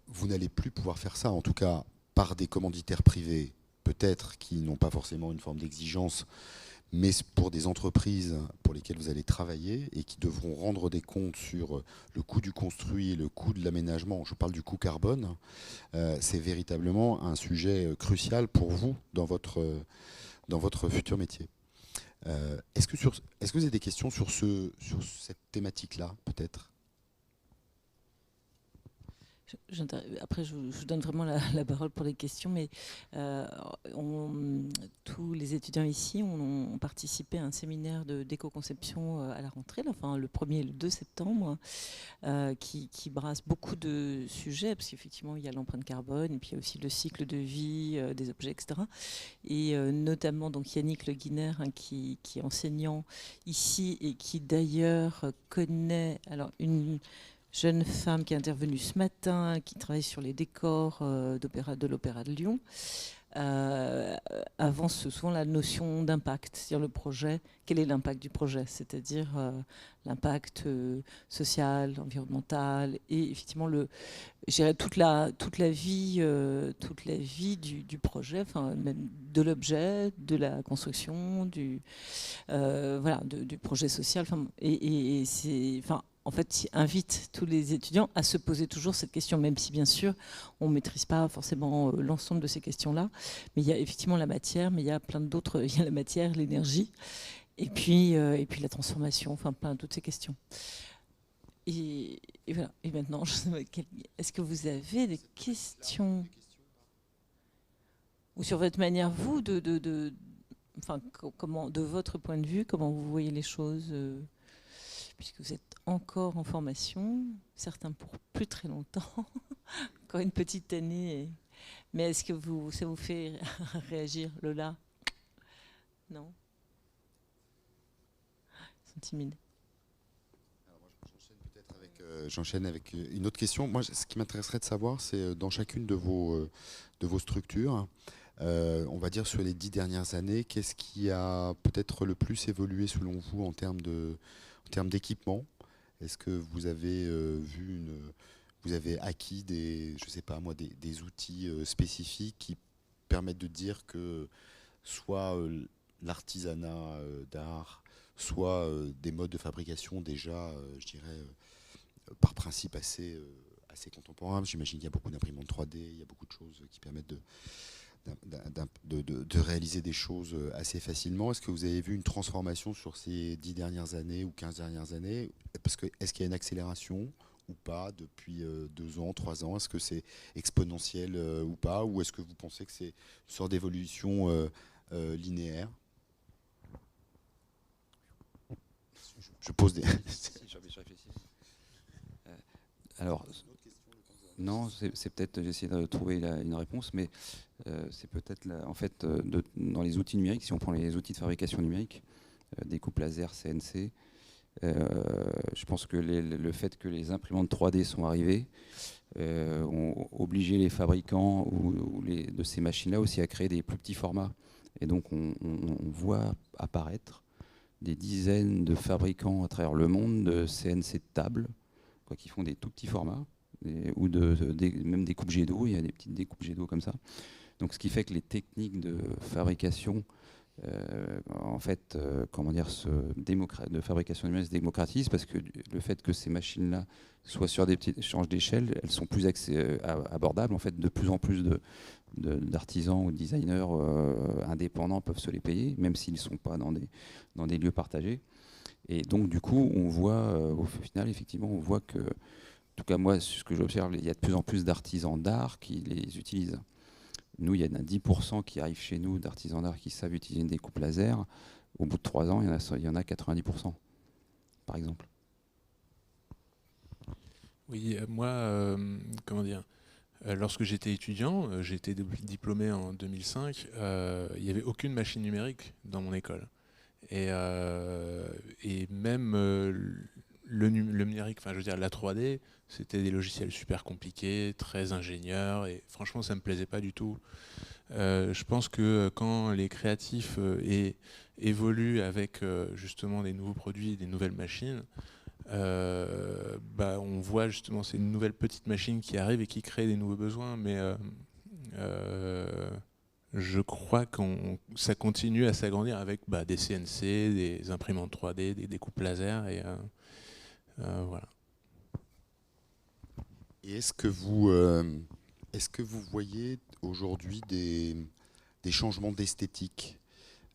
Vous n'allez plus pouvoir faire ça, en tout cas par des commanditaires privés, peut-être qui n'ont pas forcément une forme d'exigence, mais pour des entreprises pour lesquelles vous allez travailler et qui devront rendre des comptes sur le coût du construit et le coût de l'aménagement. Je parle du coût carbone. C'est véritablement un sujet crucial pour vous dans votre futur métier. Est-ce que vous avez des questions sur cette thématique-là, peut-être ? Après, je vous donne vraiment la parole pour les questions, mais tous les étudiants ici ont participé à un séminaire d'éco-conception à la rentrée, enfin le 1er et le 2 septembre, qui brasse beaucoup de sujets, parce qu'effectivement, il y a l'empreinte carbone, et puis il y a aussi le cycle de vie des objets, etc. Et notamment donc, Yannick Le Guiner, qui est enseignant ici, et qui d'ailleurs connaît une jeune femme qui est intervenue ce matin, qui travaille sur les décors de l'Opéra de Lyon, avance souvent la notion d'impact, c'est-à-dire le projet, quel est l'impact du projet, c'est-à-dire l'impact social, environnemental, et effectivement toute la vie du projet, enfin même de l'objet, de la construction, du projet social, et c'est, en fait, invite tous les étudiants à se poser toujours cette question, même si bien sûr on ne maîtrise pas forcément l'ensemble de ces questions-là. Mais il y a effectivement la matière, mais il y a plein d'autres. Il y a la matière, l'énergie, et puis la transformation, enfin plein de toutes ces questions. Et voilà. Et maintenant, est-ce que vous avez des questions ? ou sur votre manière, vous, enfin, comment, de votre point de vue, comment vous voyez les choses, puisque vous êtes encore en formation, certains pour plus très longtemps, encore une petite année. Mais est-ce que ça vous fait réagir, Lola? Non? Ils sont timides. J'enchaîne avec une autre question. Moi, ce qui m'intéresserait de savoir, c'est dans chacune de vos structures, on va dire sur les 10 dernières années, qu'est-ce qui a peut-être le plus évolué selon vous en termes d'équipement? Est-ce que vous avez vous avez acquis je sais pas moi, des outils spécifiques qui permettent de dire que soit l'artisanat d'art, soit des modes de fabrication déjà, je dirais, par principe assez contemporains. J'imagine qu'il y a beaucoup d'imprimantes 3D, il y a beaucoup de choses qui permettent de réaliser des choses assez facilement. Est-ce que vous avez vu une transformation sur ces 10 dernières années ou 15 dernières années? Est-ce qu'il y a une accélération ou pas depuis 2 ans, 3 ans? Est-ce que c'est exponentiel ou pas? Ou est-ce que vous pensez que c'est une sorte d'évolution linéaire? Je pose des... Je réfléchis. Alors, non, c'est peut-être, j'ai essayé de trouver une réponse, mais c'est peut-être, en fait, dans les outils numériques, si on prend les outils de fabrication numérique, découpe laser, CNC, je pense que le fait que les imprimantes 3D sont arrivées ont obligé les fabricants de ces machines-là aussi à créer des plus petits formats. Et donc, on voit apparaître des dizaines de fabricants à travers le monde de CNC de table, qui font des tout petits formats, ou même des coupes jet d'eau. Il y a des petites découpes jet d'eau comme ça. Donc, ce qui fait que les techniques de fabrication, en fait, de fabrication numérique se démocratisent, parce que le fait que ces machines-là soient sur des petits échanges d'échelle, elles sont plus abordables. En fait, de plus en plus d'artisans ou de designers indépendants peuvent se les payer, même s'ils ne sont pas dans des lieux partagés. Et donc, du coup, on voit, au final, effectivement, on voit que, en tout cas, moi, ce que j'observe, il y a de plus en plus d'artisans d'art qui les utilisent. Nous, il y en a 10% qui arrivent chez nous, d'artisans d'art qui savent utiliser une découpe laser. Au bout de 3 ans, il y en a 90%, par exemple. Oui, moi, comment dire, lorsque j'étais étudiant, j'ai été diplômé en 2005, il n'y avait aucune machine numérique dans mon école. Et même le numérique, enfin je veux dire la 3D, c'était des logiciels super compliqués, très ingénieurs, et franchement ça me plaisait pas du tout. Je pense que quand les créatifs évoluent avec justement des nouveaux produits, des nouvelles machines, on voit justement ces nouvelles petites machines qui arrivent et qui créent des nouveaux besoins, mais je crois que ça continue à s'agrandir avec des CNC, des imprimantes 3D, des découpes laser, et voilà. Et est-ce que vous voyez aujourd'hui des changements d'esthétique?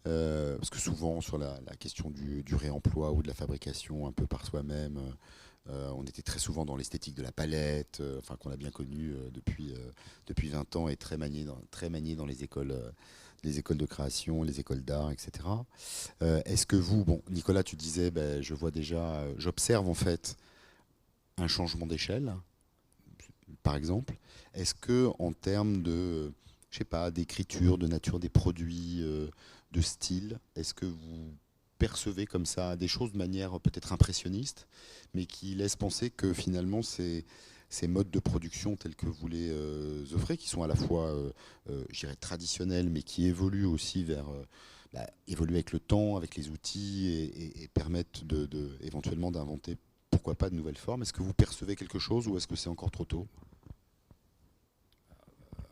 Parce que souvent, sur la question du réemploi ou de la fabrication un peu par soi-même, on était très souvent dans l'esthétique de la palette, qu'on a bien connue depuis 20 ans et très maniée dans les écoles de création, les écoles d'art, etc. Est-ce que vous, Nicolas, tu disais, j'observe en fait un changement d'échelle, par exemple. Est-ce que en termes de, je sais pas, d'écriture, de nature des produits, de style, est-ce que vous percevez comme ça des choses de manière peut-être impressionniste, mais qui laissent penser que finalement ces modes de production tels que vous les offrez, qui sont à la fois, je dirais, traditionnels, mais qui évoluent aussi vers évoluer avec le temps, avec les outils, et permettent éventuellement d'inventer, pourquoi pas, de nouvelles formes. Est-ce que vous percevez quelque chose ou est-ce que c'est encore trop tôt?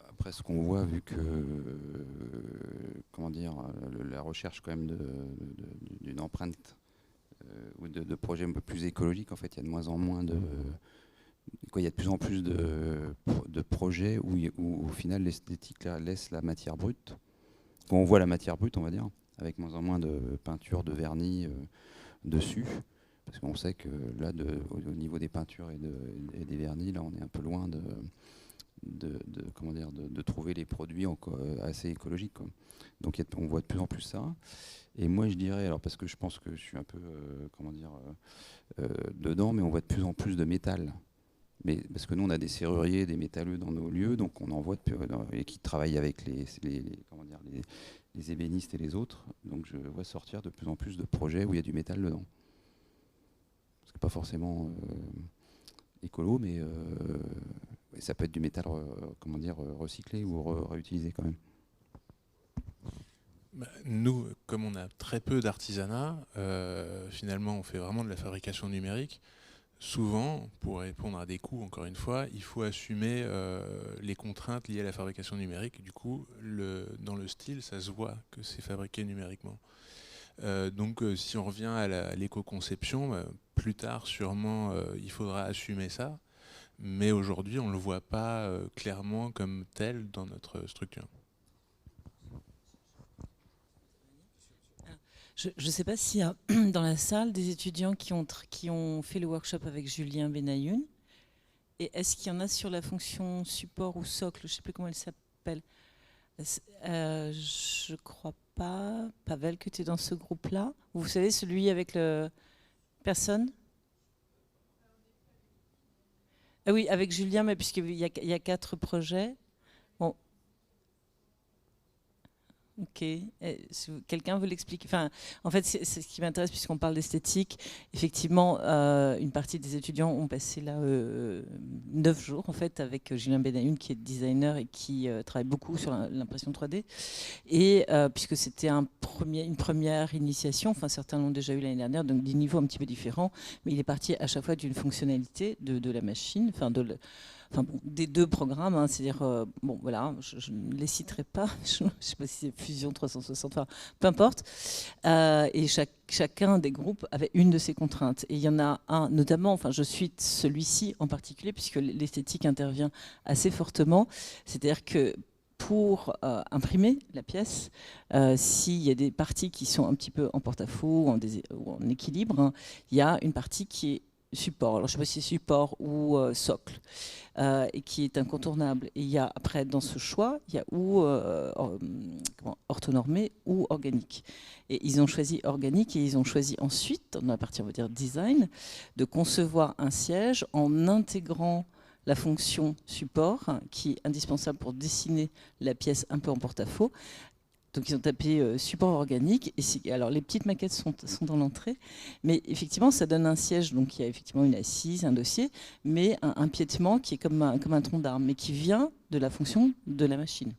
Après, ce qu'on voit, vu que la recherche quand même d'une empreinte ou de projets un peu plus écologiques, en fait, il y a de moins en moins il y a de plus en plus de projets où au final l'esthétique laisse la matière brute. Quand on voit la matière brute, on va dire, avec moins en moins de peinture, de vernis dessus, parce qu'on sait que là, au niveau des peintures et des vernis, là, on est un peu loin de trouver les produits assez écologiques, quoi. Donc on voit de plus en plus ça. Et moi je dirais, alors parce que je pense que je suis un peu dedans, mais on voit de plus en plus de métal. Mais parce que nous on a des serruriers, des métalleux dans nos lieux, donc on en voit et qui travaillent avec les ébénistes et les autres. Donc je vois sortir de plus en plus de projets où il y a du métal dedans. Ce qui n'est pas forcément écolo, mais ça peut être du métal recyclé ou réutilisé quand même. Nous, comme on a très peu d'artisanat, finalement on fait vraiment de la fabrication numérique. Souvent, pour répondre à des coûts, encore une fois, il faut assumer les contraintes liées à la fabrication numérique. Du coup, dans le style, ça se voit que c'est fabriqué numériquement. Donc si on revient à l'éco-conception, plus tard sûrement il faudra assumer ça, mais aujourd'hui on ne le voit pas clairement comme tel dans notre structure. Je ne sais pas s'il y a dans la salle des étudiants qui ont fait le workshop avec Julien Benayoun. Et est-ce qu'il y en a sur la fonction support ou socle? Je ne sais plus comment elle s'appelle. Je crois pas. Pavel, que tu es dans ce groupe-là. Vous savez, celui avec le... Personne? Ah oui, avec Julien, mais puisqu'il y a 4 projets. Bon. Ok. Quelqu'un veut l'expliquer? Enfin, en fait, c'est ce qui m'intéresse puisqu'on parle d'esthétique. Effectivement, une partie des étudiants ont passé là 9 jours en fait avec Julien Benayoun qui est designer et qui travaille beaucoup sur l'impression 3D. Et puisque c'était une première initiation, enfin certains l'ont déjà eu l'année dernière, donc des niveaux un petit peu différents, mais il est parti à chaque fois d'une fonctionnalité de la machine, des 2 programmes, hein, c'est-à-dire, voilà, je ne les citerai pas, je ne sais pas si c'est Fusion 360, enfin, peu importe, et chacun des groupes avait une de ces contraintes. Et il y en a un, notamment, enfin, je suis celui-ci en particulier, puisque l'esthétique intervient assez fortement, c'est-à-dire que pour imprimer la pièce, s'il y a des parties qui sont un petit peu en porte-à-faux ou en équilibre, hein, il y a une partie qui est support, alors je ne sais pas si c'est support ou socle, et qui est incontournable. Et il y a après dans ce choix, il y a ou orthonormé ou organique. Et ils ont choisi organique et ils ont choisi ensuite, dans la partie on va dire design, de concevoir un siège en intégrant la fonction support, hein, qui est indispensable pour dessiner la pièce un peu en porte-à-faux. Donc ils ont tapé support organique. Et alors les petites maquettes sont dans l'entrée, mais effectivement ça donne un siège. Donc il y a effectivement une assise, un dossier, mais un piétement qui est comme un tronc d'arbre, mais qui vient de la fonction de la machine.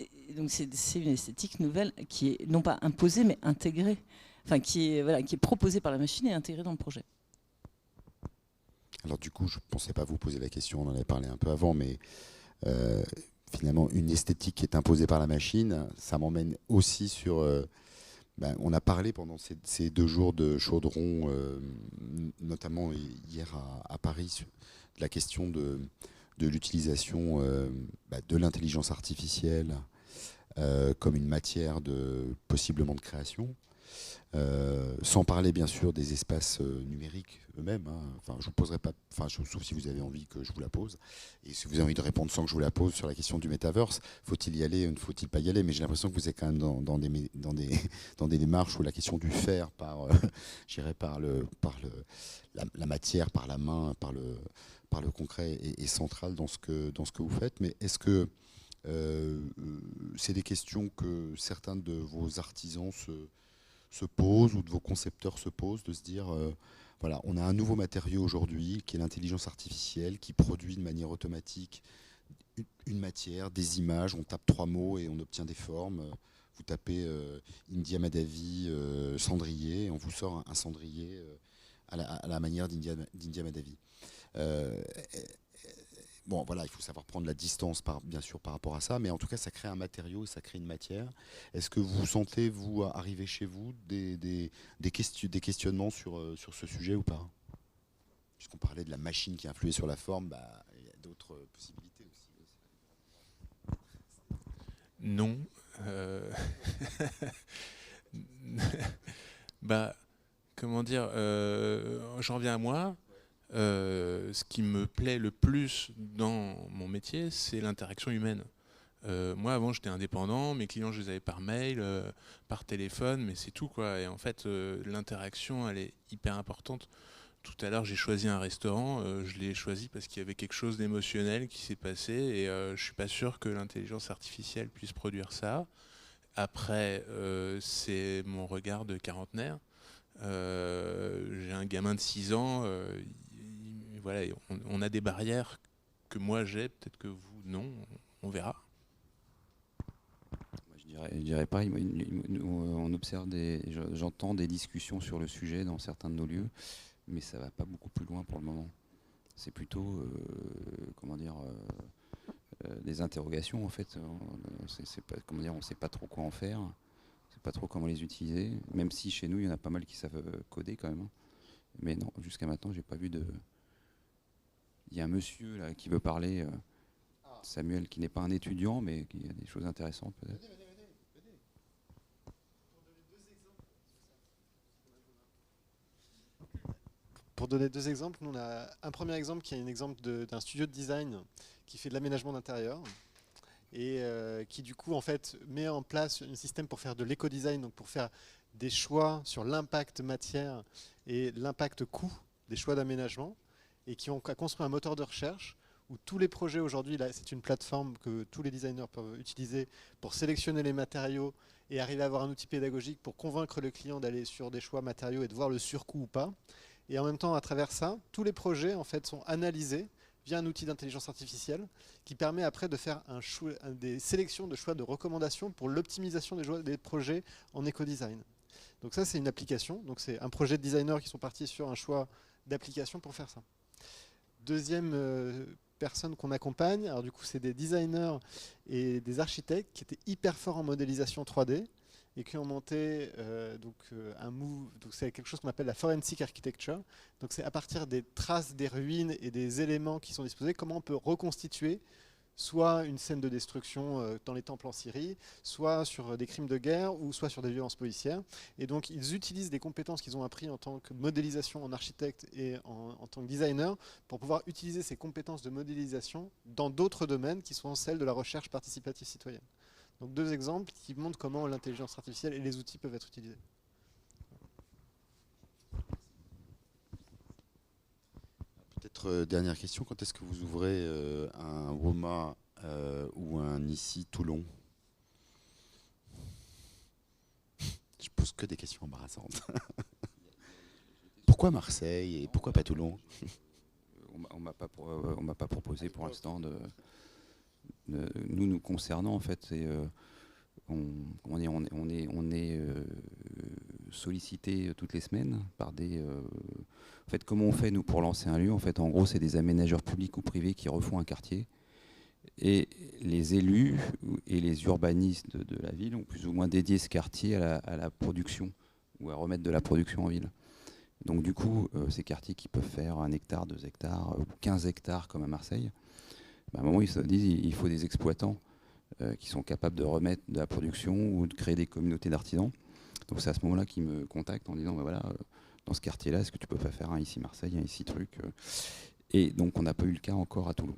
Et donc c'est une esthétique nouvelle qui est non pas imposée mais intégrée, enfin qui est proposée par la machine et intégrée dans le projet. Alors du coup, je ne pensais pas vous poser la question, on en avait parlé un peu avant, mais finalement, une esthétique qui est imposée par la machine, ça m'emmène aussi sur... on a parlé pendant ces 2 jours de chaudron, notamment hier à Paris, de la question de l'utilisation de l'intelligence artificielle comme une matière possiblement de création. Sans parler bien sûr des espaces numériques eux-mêmes, hein. Enfin, je vous poserai pas, sauf si vous avez envie que je vous la pose, et si vous avez envie de répondre sans que je vous la pose sur la question du métaverse, faut-il y aller ou ne faut-il pas y aller? Mais j'ai l'impression que vous êtes quand même dans des démarches où la question du faire par la matière, par la main, par le concret est centrale dans ce que vous faites. Mais est-ce que c'est des questions que certains de vos artisans se posent ou de vos concepteurs se posent, de se dire voilà, on a un nouveau matériau aujourd'hui qui est l'intelligence artificielle qui produit de manière automatique une matière, des images, on tape 3 mots et on obtient des formes. Vous tapez India Madhavi cendrier et on vous sort un cendrier à la manière d'India Madhavi. Bon, voilà, il faut savoir prendre la distance, bien sûr, par rapport à ça, mais en tout cas, ça crée un matériau, ça crée une matière. Est-ce que vous sentez, vous, arriver chez vous, des questionnements sur ce sujet ou pas? Puisqu'on parlait de la machine qui influait sur la forme, il y a d'autres possibilités aussi. Non. Comment dire, j'en reviens à moi. Ce qui me plaît le plus dans mon métier, c'est l'interaction humaine. Moi, avant, j'étais indépendant, mes clients, je les avais par mail, par téléphone, mais c'est tout, quoi. Et en fait, l'interaction, elle est hyper importante. Tout à l'heure, j'ai choisi un restaurant, je l'ai choisi parce qu'il y avait quelque chose d'émotionnel qui s'est passé, et je suis pas sûr que l'intelligence artificielle puisse produire ça. Après, c'est mon regard de quarantenaire. J'ai un gamin de 6 ans, voilà, on a des barrières que moi j'ai, peut-être que vous non, on verra. Je dirais pas, on observe j'entends des discussions sur le sujet dans certains de nos lieux, mais ça va pas beaucoup plus loin pour le moment. C'est plutôt, comment dire, des interrogations en fait. C'est pas, comment dire, on sait pas trop quoi en faire, on sait pas trop comment les utiliser. Même si chez nous, il y en a pas mal qui savent coder quand même. Mais non, jusqu'à maintenant, j'ai pas vu de. Il y a un monsieur là qui veut parler, Samuel, qui n'est pas un étudiant, mais qui a des choses intéressantes peut-être. Pour donner deux exemples, nous on a un premier exemple qui est un exemple d'un studio de design qui fait de l'aménagement d'intérieur et qui du coup en fait met en place un système pour faire de l'éco-design, donc pour faire des choix sur l'impact matière et l'impact coût des choix d'aménagement, et qui ont construit un moteur de recherche où tous les projets aujourd'hui, là c'est une plateforme que tous les designers peuvent utiliser pour sélectionner les matériaux et arriver à avoir un outil pédagogique pour convaincre le client d'aller sur des choix matériaux et de voir le surcoût ou pas. Et en même temps, à travers ça, tous les projets en fait, sont analysés via un outil d'intelligence artificielle qui permet après de faire des sélections de choix de recommandations pour l'optimisation des projets en éco-design. Donc ça, c'est une application. Donc c'est un projet de designers qui sont partis sur un choix d'application pour faire ça. Deuxième personne qu'on accompagne, alors du coup, c'est des designers et des architectes qui étaient hyper forts en modélisation 3D. Et qui ont monté un move, donc c'est quelque chose qu'on appelle la forensic architecture. Donc c'est à partir des traces des ruines et des éléments qui sont disposés, comment on peut reconstituer soit une scène de destruction dans les temples en Syrie, soit sur des crimes de guerre ou soit sur des violences policières. Et donc ils utilisent des compétences qu'ils ont apprises en tant que modélisation en architecte et en tant que designer pour pouvoir utiliser ces compétences de modélisation dans d'autres domaines qui sont celles de la recherche participative citoyenne. Donc deux exemples qui montrent comment l'intelligence artificielle et les outils peuvent être utilisés. Peut-être dernière question, quand est-ce que vous ouvrez un WOMA ou un ICI Toulon? Je pose que des questions embarrassantes. Pourquoi Marseille et pourquoi pas Toulon? On m'a pas proposé pour l'instant de nous concernant en fait, on est sollicité toutes les semaines par des. En fait, comment on fait nous pour lancer un lieu? En fait, en gros, c'est des aménageurs publics ou privés qui refont un quartier, et les élus et les urbanistes de la ville ont plus ou moins dédié ce quartier à la production ou à remettre de la production en ville. Donc du coup, ces quartiers qui peuvent faire 1 hectare, 2 hectares, 15 hectares comme à Marseille. À un moment, ils se disent qu'il faut des exploitants qui sont capables de remettre de la production ou de créer des communautés d'artisans. Donc c'est à ce moment-là qu'ils me contactent en disant voilà, dans ce quartier-là, est-ce que tu peux pas faire un ici Marseille, un ici truc Et donc on n'a pas eu le cas encore à Toulon.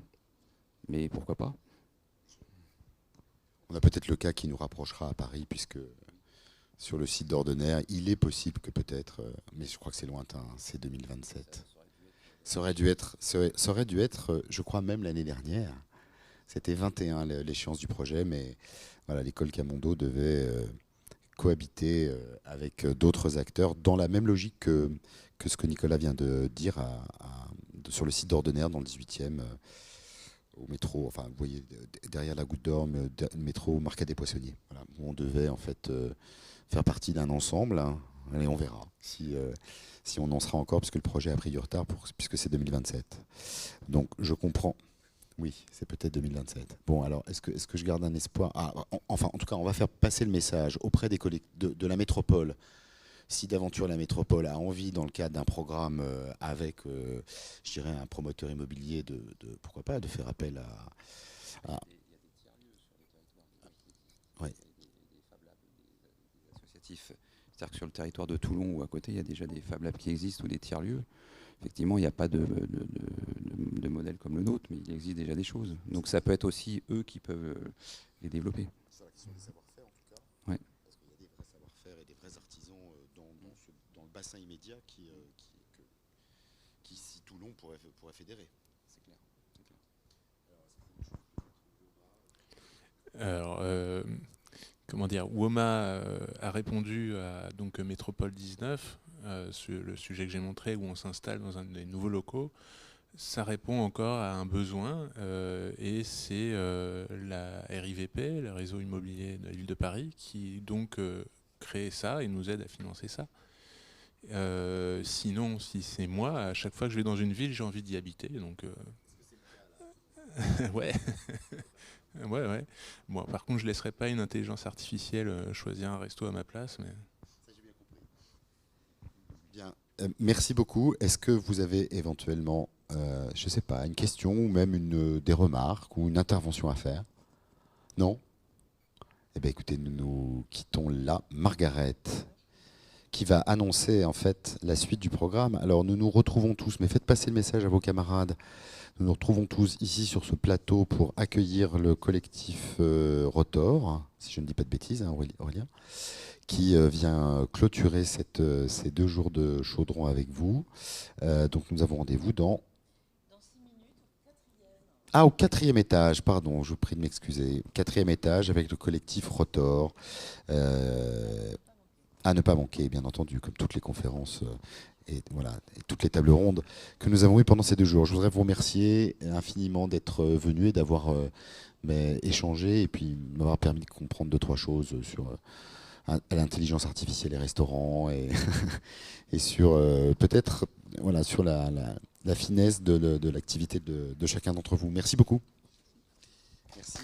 Mais pourquoi pas? On a peut-être le cas qui nous rapprochera à Paris, puisque sur le site d'Ordener, il est possible que peut-être, mais je crois que c'est lointain, c'est 2027. Ça aurait dû être, je crois, même l'année dernière. C'était 21 l'échéance du projet, mais voilà, l'école Camondo devait cohabiter avec d'autres acteurs dans la même logique que ce que Nicolas vient de dire sur le site d'Ordener, dans le 18e, au métro, enfin, vous voyez, derrière la Goutte d'Orme, métro Marcadet des Poissonniers, voilà, où on devait en fait faire partie d'un ensemble, hein, et on verra si on en sera encore, parce que le projet a pris du retard, puisque c'est 2027. Donc je comprends. Oui, c'est peut-être 2027. Bon, alors, est-ce que je garde un espoir? Enfin, en tout cas, on va faire passer le message auprès des de la métropole. Si d'aventure la métropole a envie, dans le cadre d'un programme avec, je dirais, un promoteur immobilier, pourquoi pas, de faire appel à... Ouais. Des Fab Labs, des associatifs. C'est-à-dire que sur le territoire de Toulon ou à côté, il y a déjà des Fab Labs qui existent ou des tiers-lieux. effectivement, il n'y a pas de modèle comme le nôtre, mais il existe déjà des choses. Donc ça peut être aussi eux qui peuvent les développer. C'est la question des savoir-faire en tout cas. Ouais. Parce qu'il y a des vrais savoir-faire et des vrais artisans dans le bassin immédiat qui, si Toulon pourrait fédérer. C'est clair. Alors, comment dire, WOMA a répondu à donc Métropole 19, sur le sujet que j'ai montré où on s'installe dans un des nouveaux locaux. Ça répond encore à un besoin et c'est la RIVP, le réseau immobilier de la ville de Paris, qui donc crée ça et nous aide à financer ça. Sinon, si c'est moi, à chaque fois que je vais dans une ville, j'ai envie d'y habiter. Donc, ouais. Ouais. Bon, par contre, je laisserai pas une intelligence artificielle choisir un resto à ma place. Mais... Ça, j'ai bien compris. Bien. Merci beaucoup. Est-ce que vous avez éventuellement, je ne sais pas, une question ou même des remarques ou une intervention à faire? Non? Eh bien, écoutez, nous quittons là Margaret, qui va annoncer en fait la suite du programme. Alors, nous nous retrouvons tous, mais faites passer le message à vos camarades. Nous nous retrouvons tous ici sur ce plateau pour accueillir le collectif Rotor, si je ne dis pas de bêtises, hein, Aurélien, qui vient clôturer ces 2 jours de chaudron avec vous. Donc nous avons rendez-vous dans 6 minutes, au 4e étage, pardon, je vous prie de m'excuser. 4e étage avec le collectif Rotor. À ne pas manquer, bien entendu, comme toutes les conférences et toutes les tables rondes que nous avons eues pendant ces 2 jours. Je voudrais vous remercier infiniment d'être venu et d'avoir échangé et puis m'avoir permis de comprendre 2-3 choses sur l'intelligence artificielle et restaurants et, et sur peut-être sur la finesse de l'activité de chacun d'entre vous. Merci beaucoup. Merci.